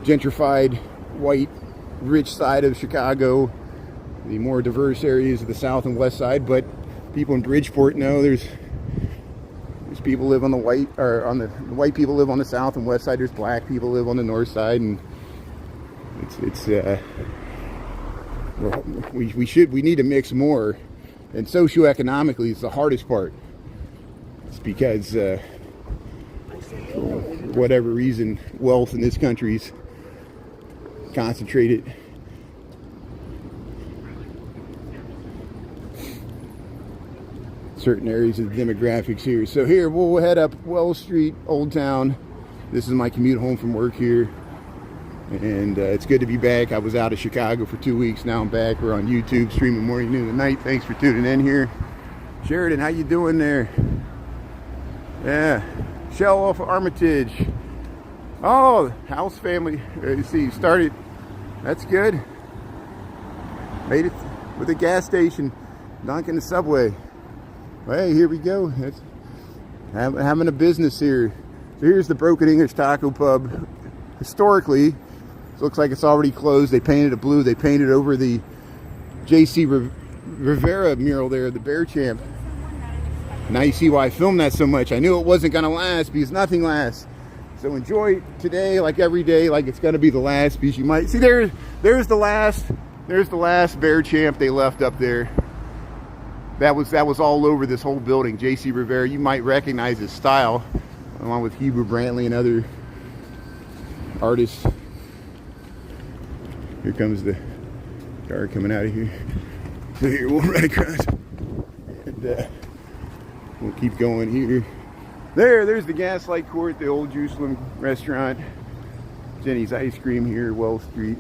gentrified, white, rich side of Chicago. The more diverse areas of the south and west side, but people in Bridgeport know there's people live on the white, or on the white people live on the south and west side. There's black people live on the north side, and we need to mix more. And socioeconomically, it's the hardest part. It's because for whatever reason, wealth in this country's concentrated. Certain areas of the demographics here. So here we'll head up Wells Street, Old Town. This is my commute home from work here, and it's good to be back. I was out of Chicago for 2 weeks. Now I'm back. We're on YouTube streaming morning, noon, and night. Thanks for tuning in here. Sheridan, how you doing there? Yeah, Shell off of Armitage. Oh, house family. You see, started. That's good. Made it with a gas station, Dunkin' the Subway. Hey, here we go. It's having a business here. So here's the Broken English Taco Pub. Historically, it looks like it's already closed. They painted it blue. They painted over the J.C. Rivera mural there, the Bear Champ. Now you see why I filmed that so much. I knew it wasn't going to last because nothing lasts. So enjoy today like every day like it's going to be the last, because you might see there's the last Bear Champ they left up there. That was all over this whole building. J.C. Rivera, you might recognize his style, along with Heber Brantley and other artists. Here comes the car coming out of here. So here, we'll run across. And we'll keep going here. There's the Gaslight Court, the old Jerusalem restaurant. Jenny's Ice Cream here, Wells Street.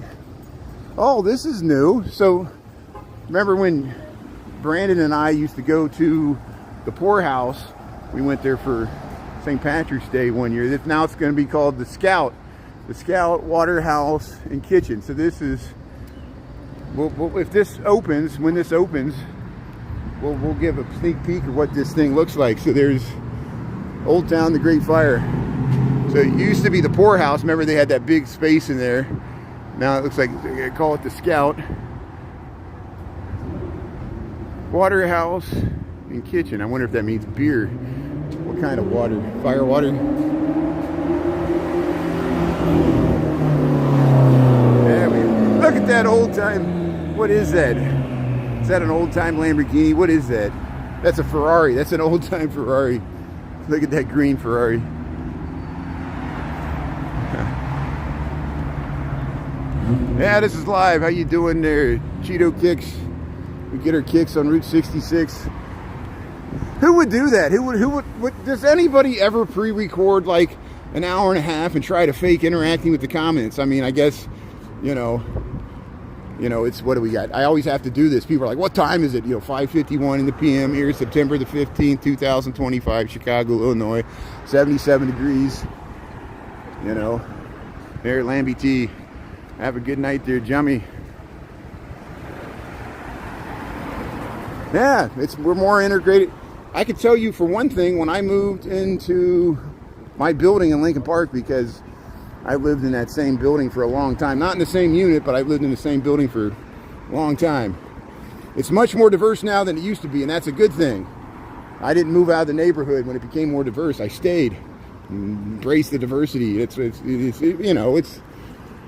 Oh, this is new. So, remember when Brandon and I used to go to the Poorhouse? We went there for St. Patrick's Day one year. Now it's going to be called the Scout Waterhouse and Kitchen. So this is, if this opens, when this opens, we'll give a sneak peek of what this thing looks like. So there's Old Town, the Great Fire. So it used to be the Poorhouse. Remember, they had that big space in there. Now it looks like they call it the Scout Waterhouse and Kitchen. I wonder if that means beer. What kind of water? Fire water? Yeah, look at that old time. What is that? Is that an old time Lamborghini? What is that? That's a Ferrari. That's an old time Ferrari. Look at that green Ferrari. Yeah, this is live. How you doing there? Cheeto Kicks. We get our kicks on Route 66. Who would do that? Who would does anybody ever pre-record like an hour and a half and try to fake interacting with the comments? I mean, I guess, it's, what do we got? I always have to do this. People are like, what time is it? 5:51 in the PM here, September the 15th, 2025, Chicago, Illinois, 77 degrees. There, Lambie T. Have a good night there, Jummy. Yeah, we're more integrated. I could tell you for one thing, when I moved into my building in Lincoln Park, because I lived in that same building for a long time. Not in the same unit, but I lived in the same building for a long time. It's much more diverse now than it used to be, and that's a good thing. I didn't move out of the neighborhood when it became more diverse. I stayed, embraced the diversity. It's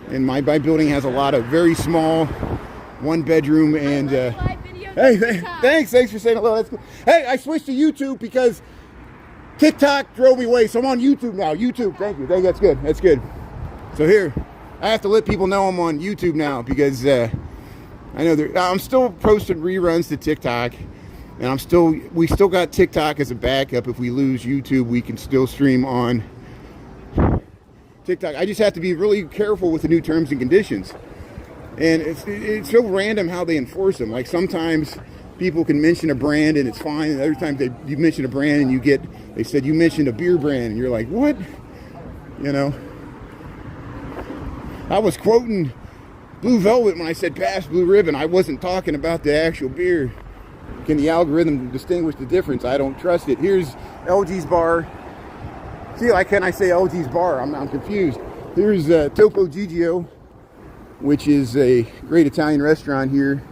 and my building has a lot of very small, one bedroom and. Hey, thanks for saying hello. That's cool. Hey, I switched to YouTube because TikTok drove me away, so I'm on YouTube now. YouTube, thank you. That's good. That's good. So here, I have to let people know I'm on YouTube now because I know I'm still posting reruns to TikTok, and we still got TikTok as a backup. If we lose YouTube, we can still stream on TikTok. I just have to be really careful with the new terms and conditions. And it's so random how they enforce them. Like sometimes people can mention a brand and it's fine, and other times you mention a brand and they said you mentioned a beer brand and you're like, what? You know? I was quoting Blue Velvet when I said past Blue Ribbon. I wasn't talking about the actual beer. Can the algorithm distinguish the difference? I don't trust it. Here's LG's Bar. See, why can't I say LG's Bar? I'm confused. Here's Topo Gigio, which is a great Italian restaurant here.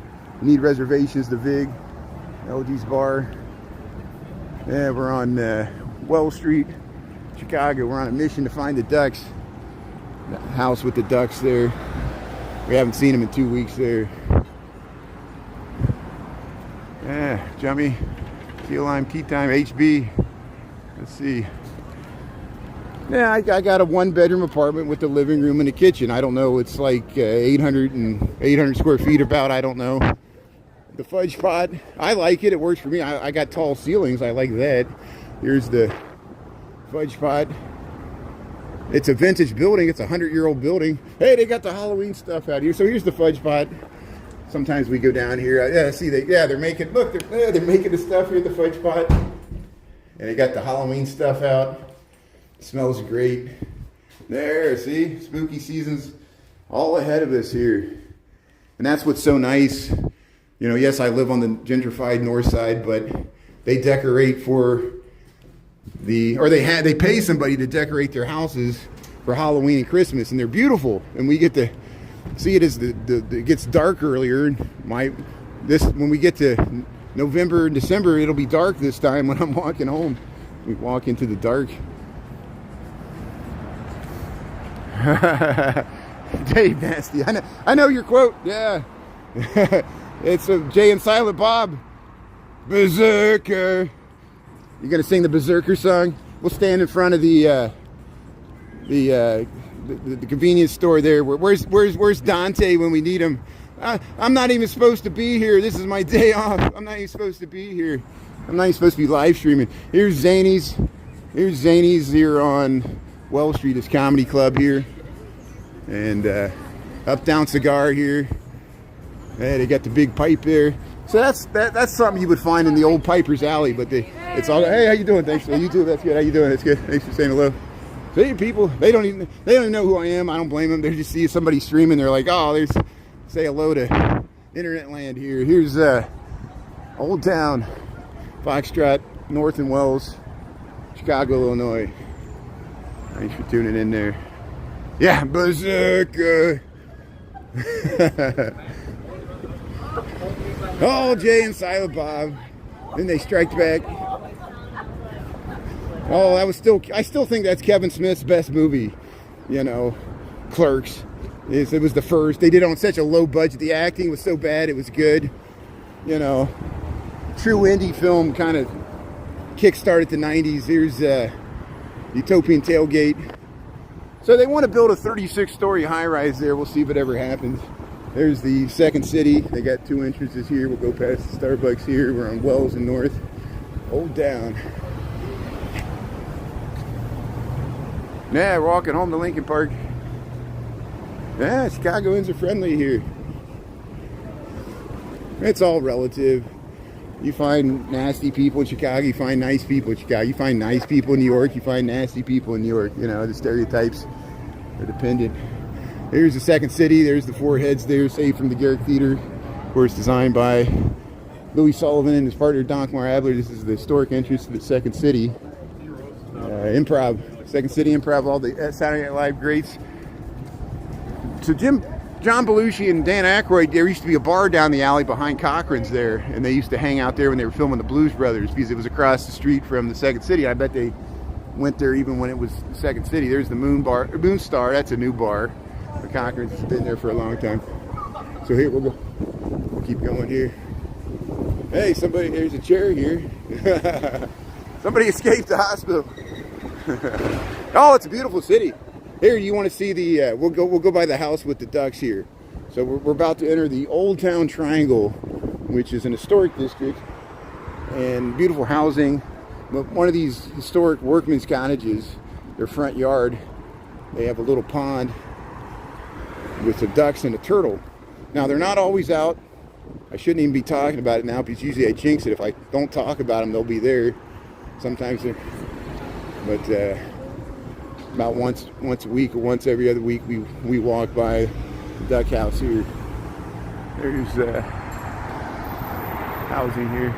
You need reservations, the Vig. LG's Bar. Yeah, we're on Wells Street, Chicago. We're on a mission to find the ducks. The house with the ducks there. We haven't seen them in 2 weeks there. Yeah, Jummy, Key Lime, Key Time, HB. Let's see. Yeah, I got a one-bedroom apartment with the living room and the kitchen. I don't know. It's like 800 square feet about. I don't know. The fudge pot, I like it. It works for me. I got tall ceilings. I like that. Here's the fudge pot. It's a vintage building. It's a 100-year-old building. Hey, they got the Halloween stuff out here. So here's the fudge pot. Sometimes we go down here. Yeah, see, they're making. Look, they're making the stuff here. The fudge pot, and they got the Halloween stuff out. Smells great. There, see? Spooky season's all ahead of us here. And that's what's so nice. You know, yes, I live on the gentrified north side, but they decorate they pay somebody to decorate their houses for Halloween and Christmas, and they're beautiful. And we get to see it as it gets dark earlier. When we get to November and December, it'll be dark this time when I'm walking home. We walk into the dark. Dave Nasty. I know your quote. Yeah. It's Jay and Silent Bob. Berserker. You gonna sing the Berserker song? We'll stand in front of the convenience store there. Where's Dante when we need him? I'm not even supposed to be here. This is my day off. I'm not even supposed to be here. I'm not even supposed to be live streaming. Here's Zany's. Here's Zany's here on Wells Street, his comedy club here. And Up Down Cigar here. Hey, they got the big pipe there. So that's something you would find in the old Piper's Alley, but it's all. Hey, how you doing? Thanks for you too. That's good. How you doing? That's good. Thanks for saying hello. See, people, they don't even know who I am. I don't blame them. They just see somebody streaming. They're like, oh, say hello to Internet Land here. Here's Old Town, Foxtrot, North and Wells, Chicago, Illinois. Thanks for tuning in there. Yeah, Berserker. Oh, Jay and Silent Bob. Then they strike back. Oh, I still think that's Kevin Smith's best movie. You know, Clerks. It was the first. They did it on such a low budget. The acting was so bad, it was good. You know, true indie film kind of kick-started the 90s. Here's Utopian Tailgate. So they want to build a 36-story high-rise there. We'll see if it ever happens. There's the Second City. They got two entrances here. We'll go past the Starbucks here. We're on Wells and North. Old Down. Yeah, we're walking home to Lincoln Park. Yeah, Chicagoans are friendly here. It's all relative. You find nasty people in Chicago, you find nice people in Chicago. You find nice people in New York, you find nasty people in New York. You know, the stereotypes are dependent. Here's the second city. There's the four heads there, saved from the Garrick Theater. Of course, designed by Louis Sullivan and his partner Donkmar Adler. This is the historic entrance to the second city. Improv, Second City Improv, all the Saturday Night Live greats. So John Belushi and Dan Aykroyd, there used to be a bar down the alley behind Cochran's there, and they used to hang out there when they were filming the Blues Brothers because it was across the street from the Second City. I bet they went there even when it was the Second City. There's the Moon Star, that's a new bar. The Cochran's has been there for a long time. So here we'll keep going here. Hey, somebody, there's a chair here. Somebody escaped the hospital. Oh, it's a beautiful city. Here, you want to see the? We'll go by the house with the ducks here. So we're about to enter the Old Town Triangle, which is an historic district and beautiful housing. But one of these historic workmen's cottages, their front yard, they have a little pond with the ducks and a turtle. Now they're not always out. I shouldn't even be talking about it now because usually I jinx it. If I don't talk about them, they'll be there. Sometimes they're, but about once a week or once every other week, we walk by the duck house here. There's housing here.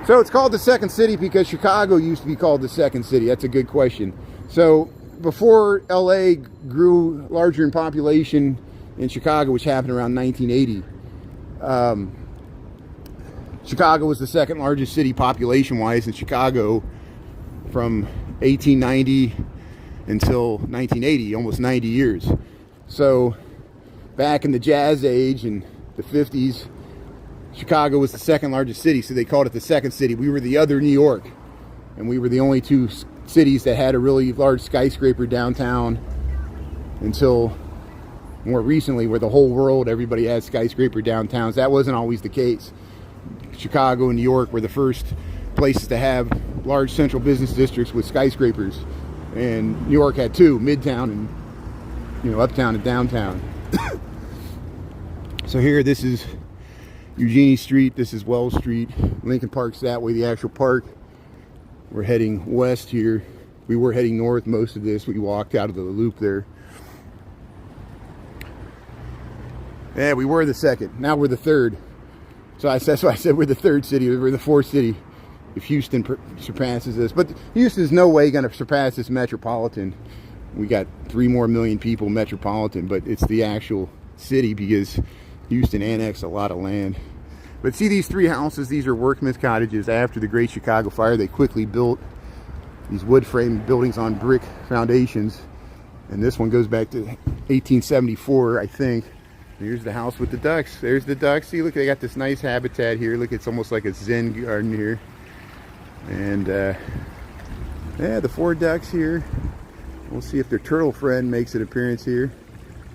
So it's called the Second City because Chicago used to be called the Second City. That's a good question. So before LA grew larger in population in Chicago, which happened around 1980, Chicago was the second largest city population-wise in Chicago from 1890 until 1980, almost 90 years. So back in the Jazz Age in the 50s, Chicago was the second largest city, so they called it the Second City. We were the other New York, and we were the only two cities that had a really large skyscraper downtown until more recently, where the whole world, everybody has skyscraper downtowns. That wasn't always the case. Chicago and New York were the first places to have large central business districts with skyscrapers, and New York had two, Midtown and uptown and downtown. So here, this is Eugenie Street, this is Wells Street, Lincoln Park's that way, the actual park. We're heading west here. We were heading north most of this. We walked out of the loop there. Yeah, we were the second. Now we're the third. So that's why I said we're the third city. We're the fourth city if Houston surpasses us. But Houston's no way going to surpass this metropolitan. We got 3 more million people metropolitan, but it's the actual city because Houston annexed a lot of land. But see these 3 houses, these are workmen's cottages. After the Great Chicago Fire, they quickly built these wood frame buildings on brick foundations. And this one goes back to 1874, I think. Here's the house with the ducks. There's the ducks. See, look, they got this nice habitat here. Look, it's almost like a Zen garden here. And yeah, the 4 ducks here. We'll see if their turtle friend makes an appearance here.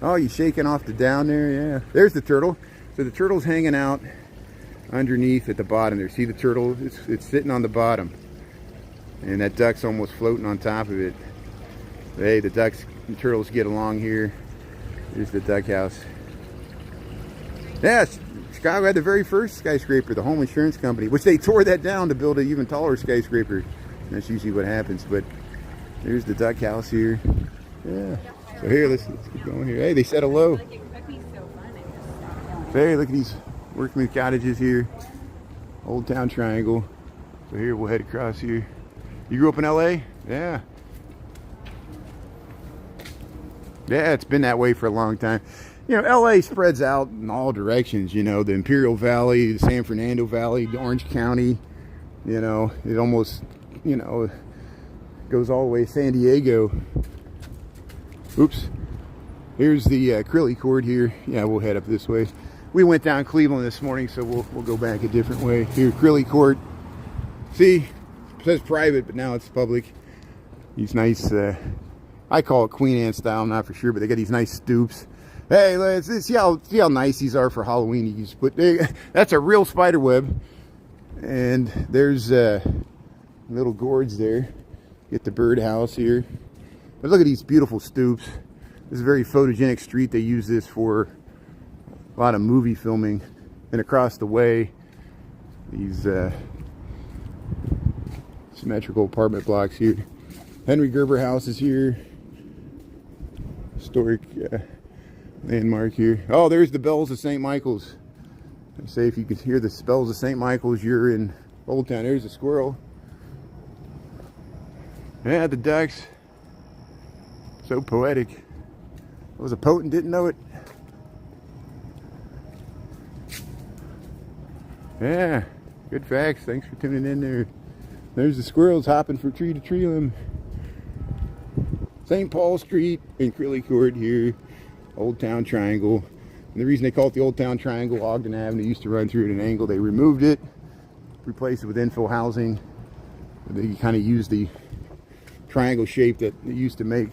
Oh, you shaking off the down there? Yeah. There's the turtle. So the turtle's hanging out underneath at the bottom there. See the turtle? It's sitting on the bottom. And that duck's almost floating on top of it. Hey, the ducks and turtles get along here. Here's the duck house. Yeah, Chicago had the very first skyscraper, the Home Insurance Company, which they tore that down to build an even taller skyscraper. That's usually what happens. But there's the duck house here. Yeah. So here, let's keep going here. Hey, they said hello. Hey, look at these workman cottages here. Old Town Triangle. So here, we'll head across here. You grew up in LA? Yeah. Yeah, it's been that way for a long time. LA spreads out in all directions, the Imperial Valley, the San Fernando Valley, the Orange County, it almost, goes all the way to San Diego. Oops. Here's the Crilly Court here. Yeah, we'll head up this way. We went down Cleveland this morning, so we'll go back a different way. Here, Crilly Court. See, it says private, but now it's public. These nice, I call it Queen Anne style, I'm not for sure, but they got these nice stoops. Hey, let's see how nice these are for Halloween. You just put, that's a real spider web. And there's little gourds there. Get the birdhouse here. But look at these beautiful stoops. This is a very photogenic street. They use this for a lot of movie filming. And across the way, these symmetrical apartment blocks here. Henry Gerber House is here. Historic landmark here. Oh, there's the bells of St. Michael's. I say if you can hear the bells of St. Michael's, you're in Old Town. There's a squirrel. Yeah, the ducks. So poetic. I was a poet and didn't know it. Yeah, good facts. Thanks for tuning in there. There's the squirrels hopping from tree to tree limb. St. Paul Street in Crilly Court here, Old Town Triangle. And the reason they call it the Old Town Triangle, Ogden Avenue used to run through at an angle. They removed it, replaced it with infill housing. They kind of used the triangle shape that they used to make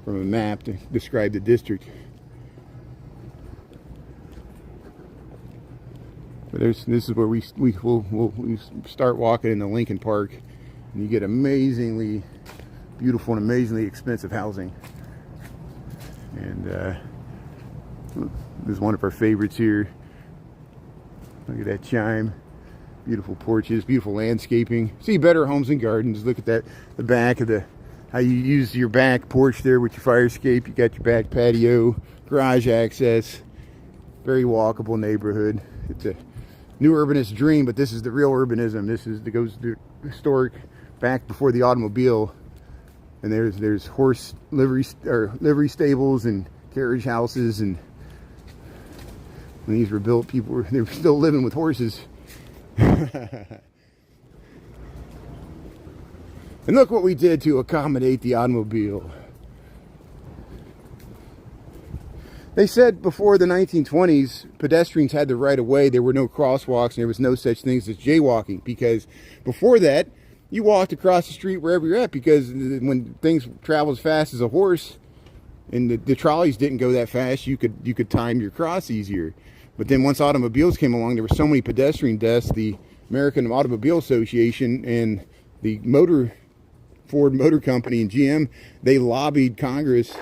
from a map to describe the district. But this is where we'll start walking in the Lincoln Park, and you get amazingly beautiful and amazingly expensive housing. And this is one of our favorites here. Look at that chime. Beautiful porches, beautiful landscaping. See Better Homes and Gardens. Look at that, the back of the, how you use your back porch there with your fire escape. You got your back patio, garage access. Very walkable neighborhood. It's a new urbanist dream, but this is the real urbanism. This is that goes to historic back before the automobile. And there's horse livery stables and carriage houses, and when these were built, they were still living with horses. And look what we did to accommodate the automobile. They said before the 1920s, pedestrians had the right of way. There were no crosswalks, and there was no such things as jaywalking, because before that, you walked across the street wherever you're at, because when things travel as fast as a horse, and the trolleys didn't go that fast, you could time your cross easier. But then once automobiles came along, there were so many pedestrian deaths. The American Automobile Association and the Ford Motor Company and GM, they lobbied Congress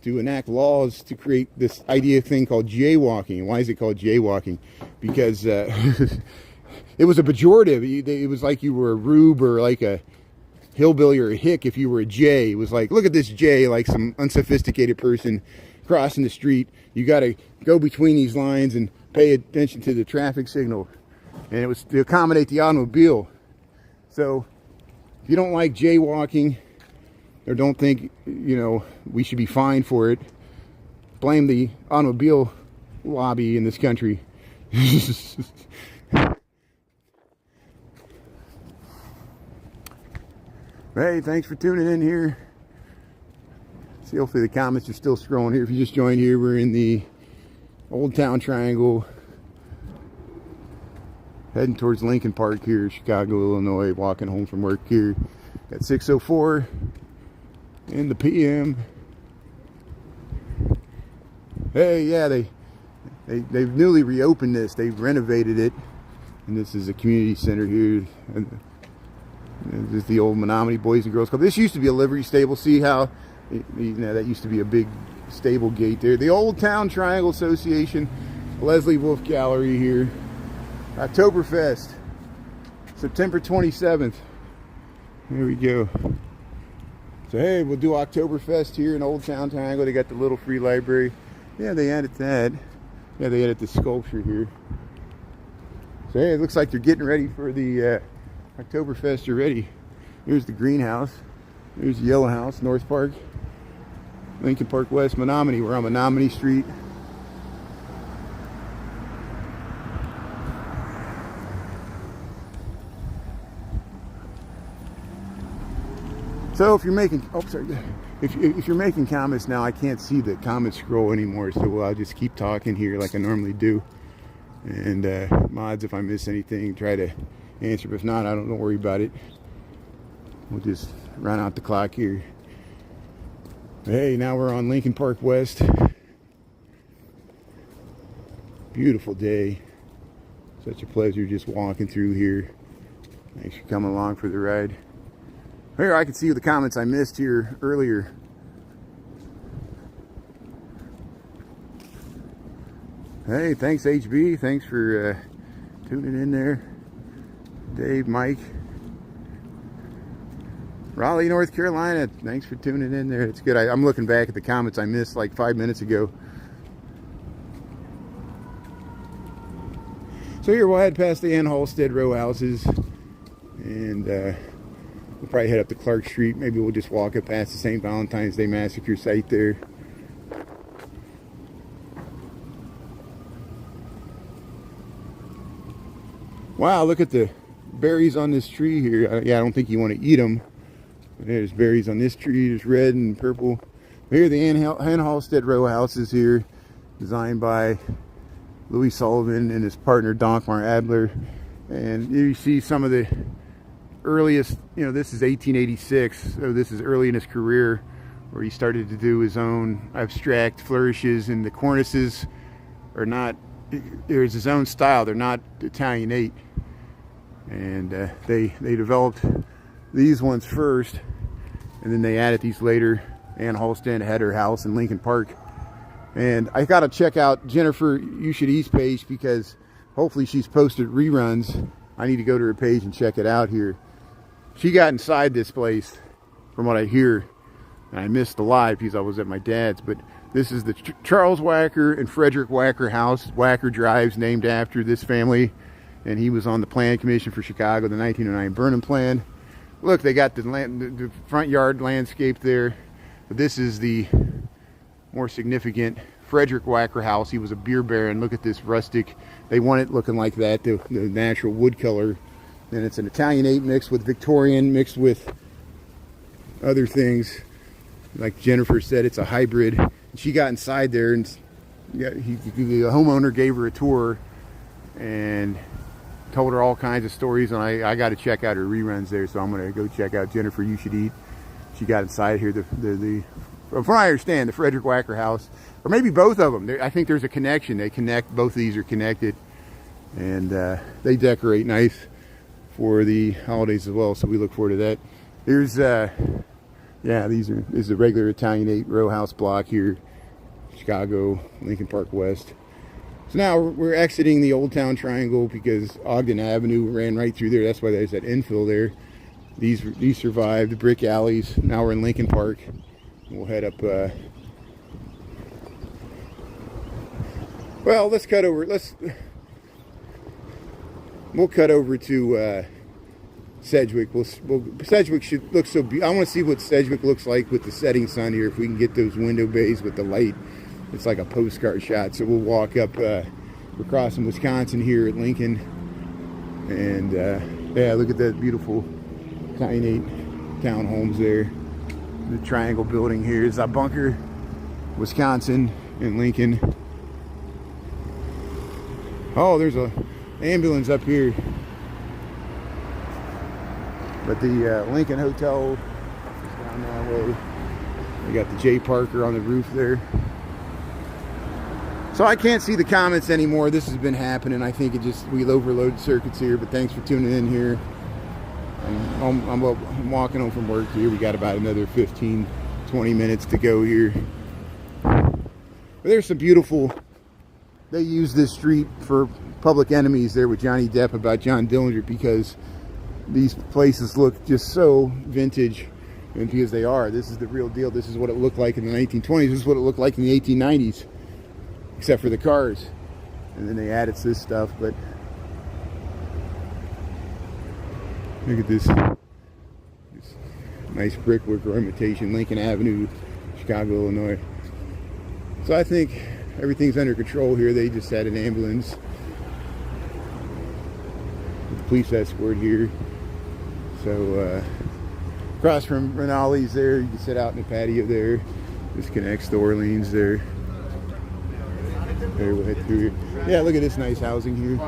to enact laws to create this thing called jaywalking. And why is it called jaywalking? Because it was a pejorative. It was like you were a rube or like a hillbilly or a hick if you were a jay. It was like, look at this jay, like some unsophisticated person crossing the street. You got to go between these lines and pay attention to the traffic signal. And it was to accommodate the automobile. So if you don't like jaywalking, or don't think, we should be fined for it, blame the automobile lobby in this country. Hey, thanks for tuning in here. See, hopefully the comments are still scrolling here. If you just joined here, we're in the Old Town Triangle, heading towards Lincoln Park here, Chicago, Illinois, walking home from work here at 6:04 in the PM. Hey, yeah, they've newly reopened this. They've renovated it, and this is a community center here. And this is the old Menominee Boys and Girls Club. This used to be a livery stable. See how that used to be a big stable gate there. The Old Town Triangle Association, Leslie Wolf Gallery here. Oktoberfest, September 27th. Here we go. So hey, we'll do Oktoberfest here in Old Town Triangle. They got the little free library. Yeah, they added that. Yeah, they added the sculpture here. So hey, it looks like they're getting ready for the Oktoberfest already. Here's the greenhouse. Here's the yellow house, North Park, Lincoln Park West, Menominee. We're on Menominee Street. So if you're making, if you're making comments now, I can't see the comment scroll anymore, so I'll just keep talking here like I normally do. And mods, if I miss anything, try to answer. But if not, don't worry about it. We'll just run out the clock here. Hey, now we're on Lincoln Park West. Beautiful day. Such a pleasure just walking through here. Thanks for coming along for the ride. Here, I can see the comments I missed here earlier. Hey, thanks HB. Thanks for tuning in there. Dave, Mike. Raleigh, North Carolina. Thanks for tuning in there. It's good. I'm looking back at the comments I missed like 5 minutes ago. So here we'll head past the Ann Halstead row houses, and we'll probably head up to Clark Street. Maybe we'll just walk up past the St. Valentine's Day Massacre site there. Wow, look at the berries on this tree here. Yeah, I don't think you want to eat them. But there's berries on this tree. There's red and purple. Here are the Ann Halstead row houses here, designed by Louis Sullivan and his partner Donkmar Adler. And you see some of the earliest, you know, this is 1886, so this is early in his career, where he started to do his own abstract flourishes, and the cornices are not, there's his own style, they're not Italianate. And they developed these ones first, and then they added these later. Ann Halstead had her house in Lincoln Park. And I got to check out Jennifer You Should Eat's page, because hopefully she's posted reruns. I need to go to her page and check it out here. She got inside this place, from what I hear, and I missed a lot because I was at my dad's. But this is the Charles Wacker and Frederick Wacker house. Wacker Drive's named after this family, and he was on the Plan Commission for Chicago, the 1909 Burnham Plan. Look, they got the front yard landscape there. But this is the more significant Frederick Wacker house. He was a beer baron. Look at this rustic. They want it looking like that, the natural wood color. And it's an Italianate mixed with Victorian, mixed with other things. Like Jennifer said, it's a hybrid. She got inside there, and the homeowner gave her a tour and told her all kinds of stories. And I got to check out her reruns there, so I'm going to go check out Jennifer You Should Eat. She got inside here, from what I understand, the Frederick Wacker house, or maybe both of them. I think there's a connection. They connect. Both of these are connected, and they decorate nice for the holidays as well. So we look forward to that. Here's, yeah, this is a regular Italianate row house block here, Chicago, Lincoln Park West. So now we're exiting the Old Town Triangle because Ogden Avenue ran right through there. That's why there's that infill there. These survived the brick alleys. Now we're in Lincoln Park. We'll head up. Well, let's cut over. We'll cut over to Sedgwick. Sedgwick should look so beautiful. I want to see what Sedgwick looks like with the setting sun here. If we can get those window bays with the light, it's like a postcard shot. So we'll walk up. We're crossing Wisconsin here at Lincoln, and yeah, look at that beautiful Italianate townhomes there. The triangle building here is our bunker, Wisconsin and Lincoln. Oh, there's a ambulance up here. But the Lincoln Hotel is down that way. We got the J. Parker on the roof there. So I can't see the comments anymore. This has been happening. I think we overloaded circuits here, but thanks for tuning in here. I'm walking home from work here. We got about another 15-20 minutes to go here. But there's some beautiful, they use this street for Public Enemies there with Johnny Depp about John Dillinger, because these places look just so vintage, and because they are. This is the real deal. This is what it looked like in the 1920s. This is what it looked like in the 1890s, except for the cars. And then they added this stuff, but look at this nice brickwork or imitation, Lincoln Avenue, Chicago, Illinois. So I think everything's under control here. They just had an ambulance with a police escort here. So across from Rinaldi's there, you can sit out in the patio there. This connects to Orleans there. There, we'll head through here. Yeah, look at this nice housing here.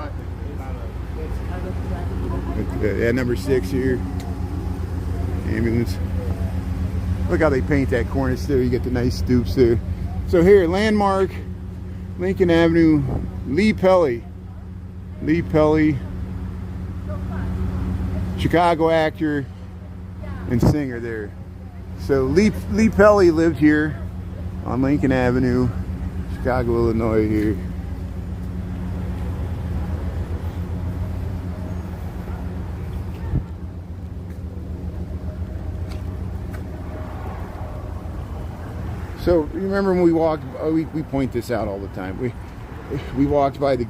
Yeah, number 6 here. Ambulance. Look how they paint that cornice there. You get the nice stoops there. So here, landmark, Lincoln Avenue, Lee Pelly. Lee Pelly, Chicago actor and singer there. So Lee Pelly lived here on Lincoln Avenue, Chicago, Illinois here. So you remember when we walked? We point this out all the time. We walked by the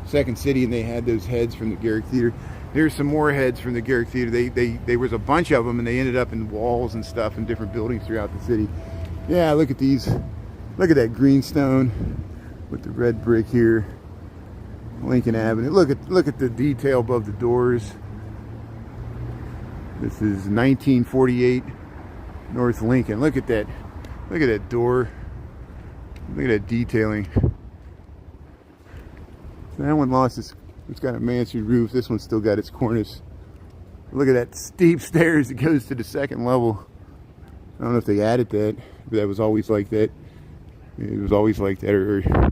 Second City, and they had those heads from the Garrick Theater. Here's some more heads from the Garrick Theater. There was a bunch of them, and they ended up in walls and stuff in different buildings throughout the city. Yeah, look at these. Look at that greenstone with the red brick here. Lincoln Avenue. Look at the detail above the doors. This is 1948 North Lincoln. Look at that. Look at that door. Look at that detailing. So that one lost its. It's got a mansard roof. This one's still got its cornice. Look at that steep stairs that goes to the second level. I don't know if they added that, but that was always like that. It was always like that.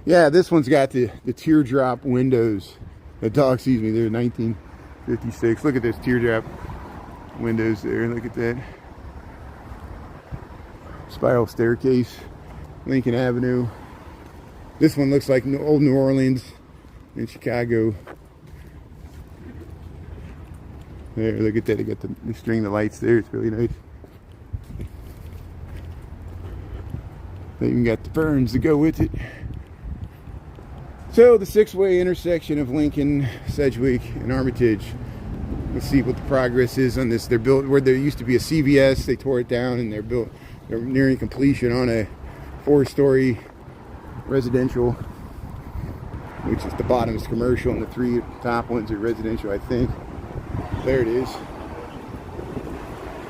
Yeah, this one's got the teardrop windows. Excuse me, they're 1956. Look at this teardrop windows there. Look at that. Spiral staircase. Lincoln Avenue. This one looks like old New Orleans in Chicago. There, look at that. They got the string of lights there. It's really nice. They even got the ferns to go with it. So the six-way intersection of Lincoln, Sedgwick, and Armitage. Let's see what the progress is on this. They're built where there used to be a CVS. They tore it down, and they're nearing completion on a 4-story residential, which is the bottom is commercial, and the 3 top ones are residential, I think. There it is.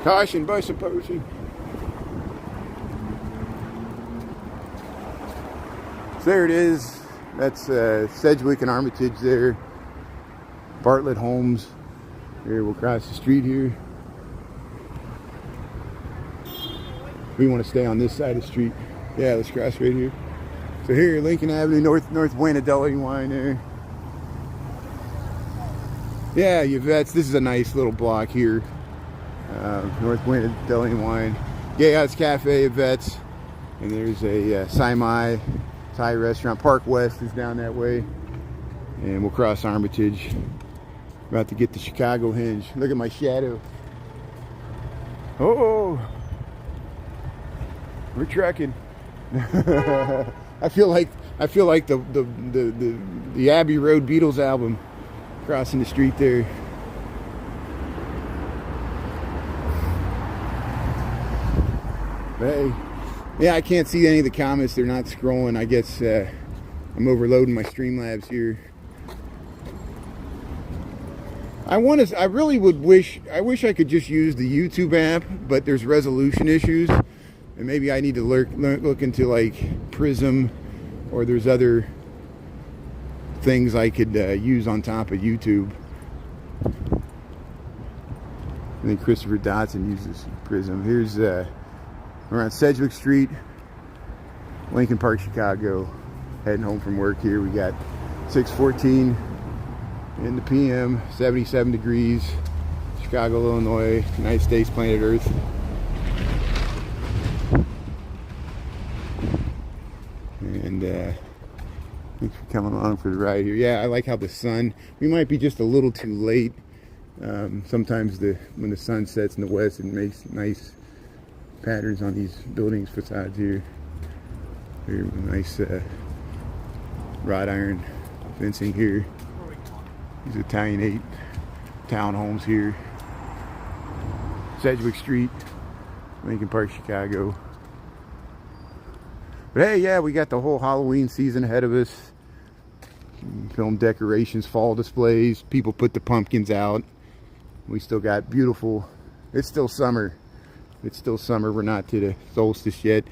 Caution, bus approaching. So there it is. That's Sedgwick and Armitage there. Bartlett Homes. Here, we'll cross the street here. We want to stay on this side of the street. Yeah, let's cross right here. So here, Lincoln Avenue, North Buena Deli Wine there. Yeah, Yvette's. This is a nice little block here. North Buena Deli Wine. Yeah, it's Cafe Yvette's. And there's a Sai Thai restaurant. Park West is down that way. And we'll cross Armitage. About to get the Chicago Hinge. Look at my shadow. Oh, we're trucking. I feel like the Abbey Road Beatles album, crossing the street there. Hey, yeah, I can't see any of the comments. They're not scrolling. I guess I'm overloading my Streamlabs here. I wish I could just use the YouTube app, but there's resolution issues. And maybe I need to look into like Prism, or there's other things I could use on top of YouTube. I think Christopher Dodson uses Prism. Here's we're on Sedgwick Street, Lincoln Park, Chicago. Heading home from work here. We got 6:14 in the PM, 77 degrees, Chicago, Illinois, United States, planet Earth. And thanks for coming along for the ride here. Yeah, I like how the sun, we might be just a little too late. Sometimes when the sun sets in the west, it makes nice patterns on these buildings facades here. Very nice wrought iron fencing here. These Italianate townhomes here. Sedgwick Street, Lincoln Park, Chicago. But hey, yeah, we got the whole Halloween season ahead of us. Film decorations, fall displays. People put the pumpkins out. We still got beautiful. It's still summer. It's still summer. We're not to the solstice yet.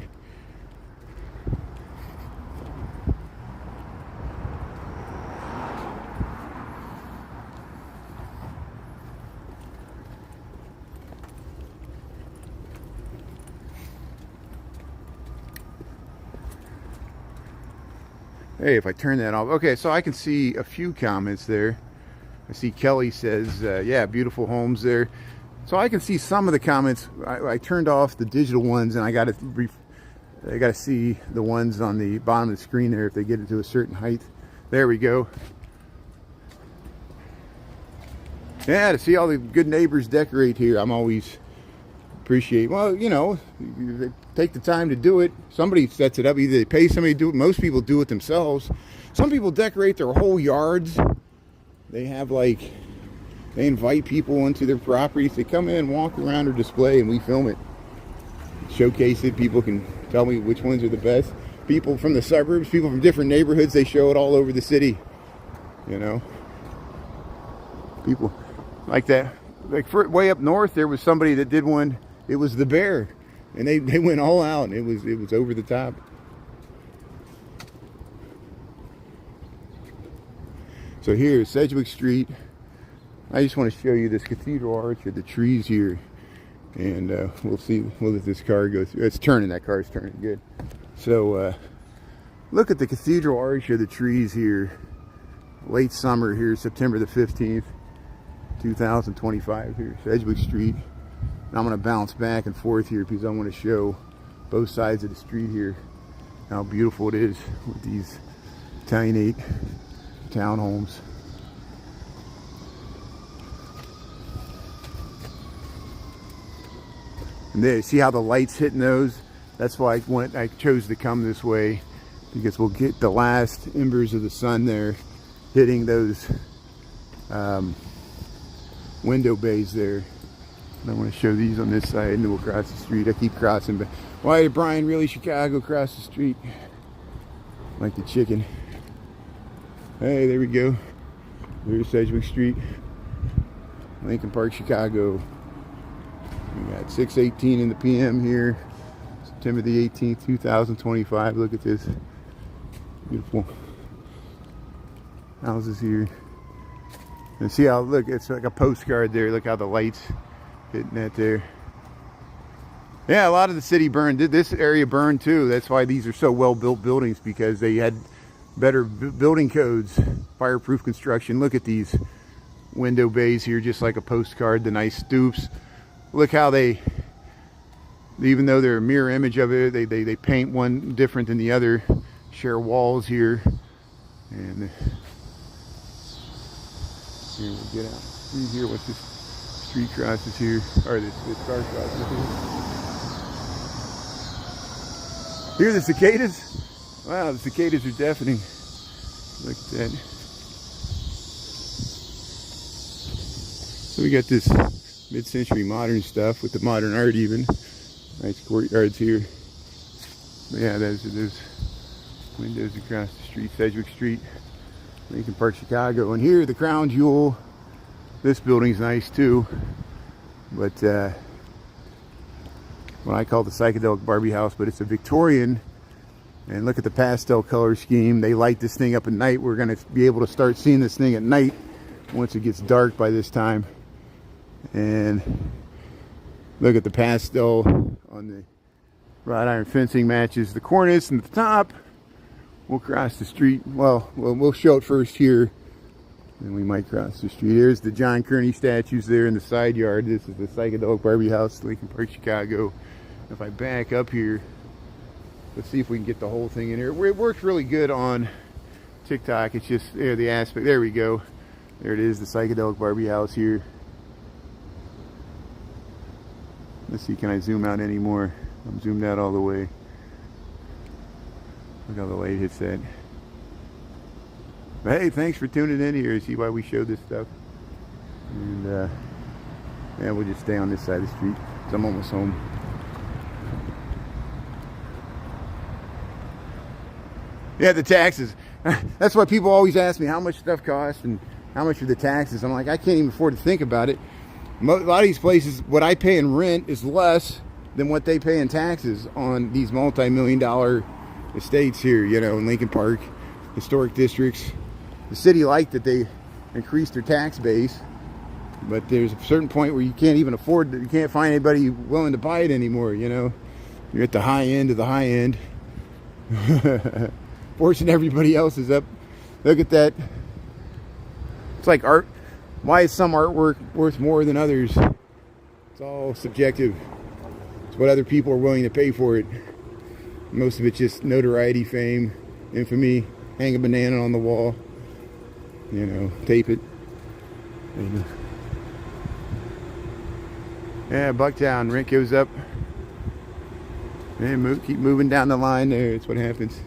Hey, if I turn that off. Okay, so I can see a few comments there. I see Kelly says, yeah, beautiful homes there. So I can see some of the comments. I turned off the digital ones, and I got to see the ones on the bottom of the screen there if they get it to a certain height. There we go. Yeah, to see all the good neighbors decorate here, I'm always appreciate. Well, you know, take the time to do it. Somebody sets it up. Either they pay somebody to do it. Most people do it themselves. Some people decorate their whole yards. They have like, they invite people into their properties. They come in, walk around or display, and we film it. Showcase it. People can tell me which ones are the best. People from the suburbs, people from different neighborhoods, they show it all over the city. You know, people like that. Like way up north, there was somebody that did one. It was the bear, and they went all out. And it was over the top. So here, Sedgwick Street. I just want to show you this cathedral arch of the trees here, and we'll see. We'll let this car go through. It's turning. That car's turning good. So look at the cathedral arch of the trees here. Late summer here, September the 15th, 2025 here, Sedgwick Street. And I'm going to bounce back and forth here because I want to show both sides of the street here, how beautiful it is with these Italianate townhomes. And there, see how the light's hitting those? That's why I chose to come this way, because we'll get the last embers of the sun there hitting those window bays there. And I want to show these on this side, and then we'll cross the street. I keep crossing, but why did Brian really Chicago cross the street like the chicken? Hey, there we go. There's Sedgwick Street, Lincoln Park, Chicago. We got 6:18 in the PM here, September the 18th, 2025. Look at this beautiful houses here. And see how, look, it's like a postcard there. Look how the lights hitting that there. Yeah, a lot of the city burned. This area burned too. That's why these are so well built buildings, because they had better building codes, fireproof construction. Look at these window bays here, just like a postcard. The nice stoops. Look how they, even though they're a mirror image of it, they paint one different than the other. Share walls here. And here we get out through here. What's this street crosses here? Or this car crosses here. Hear the cicadas? Wow, the cicadas are deafening. Look at that. So we got this mid-century modern stuff with the modern art even. Nice courtyards here. But yeah, those are those windows across the street, Sedgwick Street, Lincoln Park, Chicago. And here, the crown jewel. This building's nice too, but what I call the psychedelic Barbie house, but it's a Victorian. And look at the pastel color scheme. They light this thing up at night. We're going to be able to start seeing this thing at night once it gets dark by this time. And look at the pastel on the wrought iron fencing matches the cornice, and at the top we'll cross the street. Well, we'll show it first here, and we might cross the street. Here's the John Kearney statues there in the side yard. This is the psychedelic Barbie house, Lincoln Park, Chicago. If I back up here, let's see if we can get the whole thing in here. It works really good on TikTok. It's just the aspect. There we go. There it is, the psychedelic Barbie house here. Let's see, can I zoom out any more? I'm zoomed out all the way. Look how the light hits that. But hey, thanks for tuning in here. See why we show this stuff. And yeah, we'll just stay on this side of the street. So I'm almost home. Yeah, the taxes. That's why people always ask me how much stuff costs and how much are the taxes. I'm like, I can't even afford to think about it. A lot of these places, what I pay in rent is less than what they pay in taxes on these multi-million-dollar estates here, you know, in Lincoln Park, historic districts. The city liked that they increased their tax base, but there's a certain point where you can't even afford it. You can't find anybody willing to buy it anymore, you know. You're at the high end of the high end. Forcing everybody else is up. Look at that. It's like art. Why is some artwork worth more than others? It's all subjective. It's what other people are willing to pay for it. Most of it's just notoriety, fame, infamy. Hang a banana on the wall. You know, tape it. Yeah, Bucktown. Rent goes up. And keep moving down the line there. That's what happens.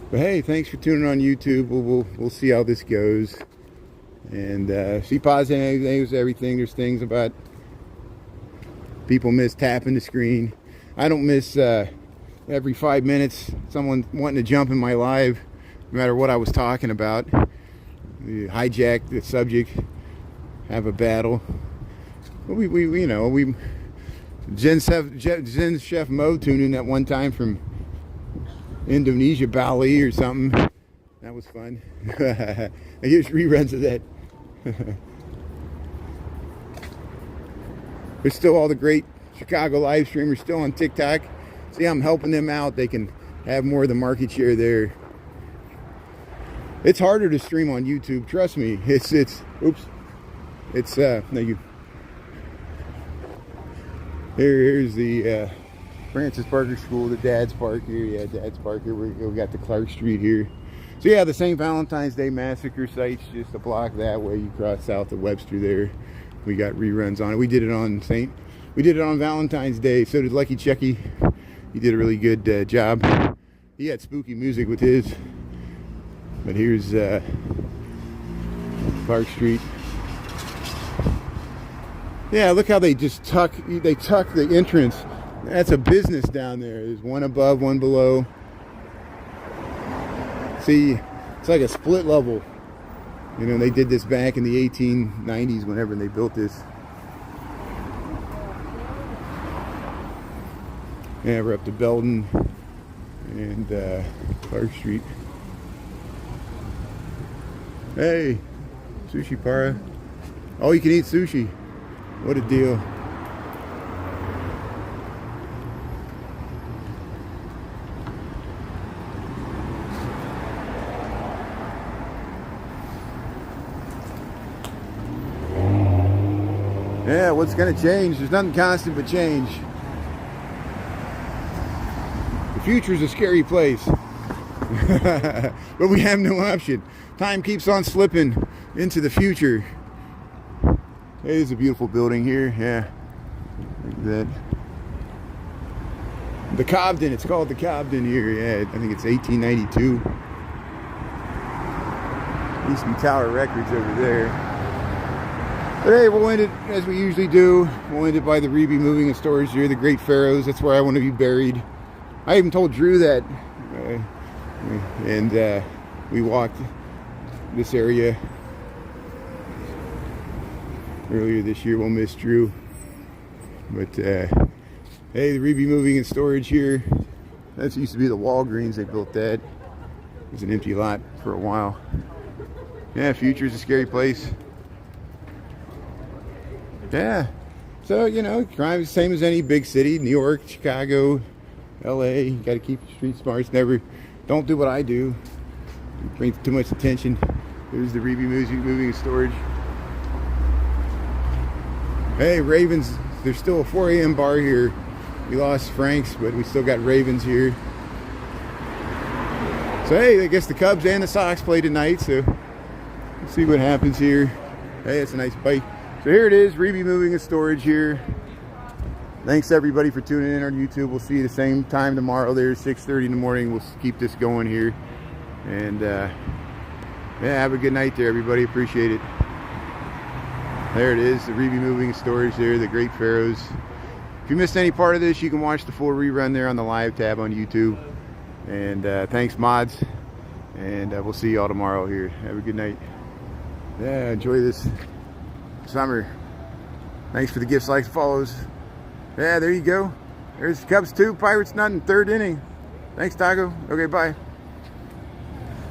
But hey, thanks for tuning on YouTube. We'll see how this goes. And see positive things, everything. There's things about people miss tapping the screen. I don't miss every 5 minutes someone wanting to jump in my live, no matter what I was talking about. Hijack the subject, have a battle. But we Zen Chef Mo tuned in at one time from Indonesia, Bali or something. That was fun. I hear reruns of that. There's still all the great Chicago live streamers still on TikTok. See, I'm helping them out. They can have more of the market share there. It's harder to stream on YouTube, trust me. It's thank you. Here's the Francis Parker School, the Dad's Park here. Yeah, Dad's Park here. We got the Clark Street here. So yeah, the St. Valentine's Day Massacre site's just a block that way. You cross south of Webster there. We got reruns on it. We did it on Valentine's Day. So did Lucky Chucky. He did a really good job. He had spooky music with his. But here's Clark Street. Yeah, look how they just tuck the entrance. That's a business down there. There's one above, one below. See, it's like a split level. You know, they did this back in the 1890s whenever they built this. Yeah, we're up to Belden and Clark Street. Hey, sushi para. Oh, you can eat sushi. What a deal. Yeah, what's going to change? There's nothing constant but change. The future's a scary place. But we have no option. Time keeps on slipping into the future. Hey, there's a beautiful building here. Yeah. Look at that. The Cobden. It's called the Cobden here. Yeah, I think it's 1892. Eastern Tower Records over there. But hey, we'll end it as we usually do. We'll end it by the Reby Moving and Storage here, the Great Pharaohs. That's where I want to be buried. I even told Drew that. And we walked this area earlier this year. We'll miss Drew. But hey, the Reby Moving and Storage here. That used to be the Walgreens. They built that. It was an empty lot for a while. Yeah, future's a scary place. Yeah, so you know, crime is the same as any big city. New York, Chicago, LA. You got to keep your street smarts. Never, don't do what I do. It brings too much attention. There's the Reby Moving and Storage. Hey, Ravens. There's still a 4 a.m. bar here. We lost Frank's, but we still got Ravens here. So hey, I guess the Cubs and the Sox play tonight. So let's see what happens here. Hey, it's a nice bike. So here it is, Reby Moving and Storage here. Thanks everybody for tuning in on YouTube. We'll see you the same time tomorrow there, 6:30 in the morning. We'll keep this going here. And yeah, have a good night there, everybody. Appreciate it. There it is, the Reby Moving and Storage there, the Great Pharaohs. If you missed any part of this, you can watch the full rerun there on the live tab on YouTube. And thanks, mods. And we'll see you all tomorrow here. Have a good night. Yeah, enjoy this summer. Thanks for the gifts, likes, follows. Yeah, there you go. There's Cubs 2, Pirates nothing, 3rd inning. Thanks, Taco. Okay, bye.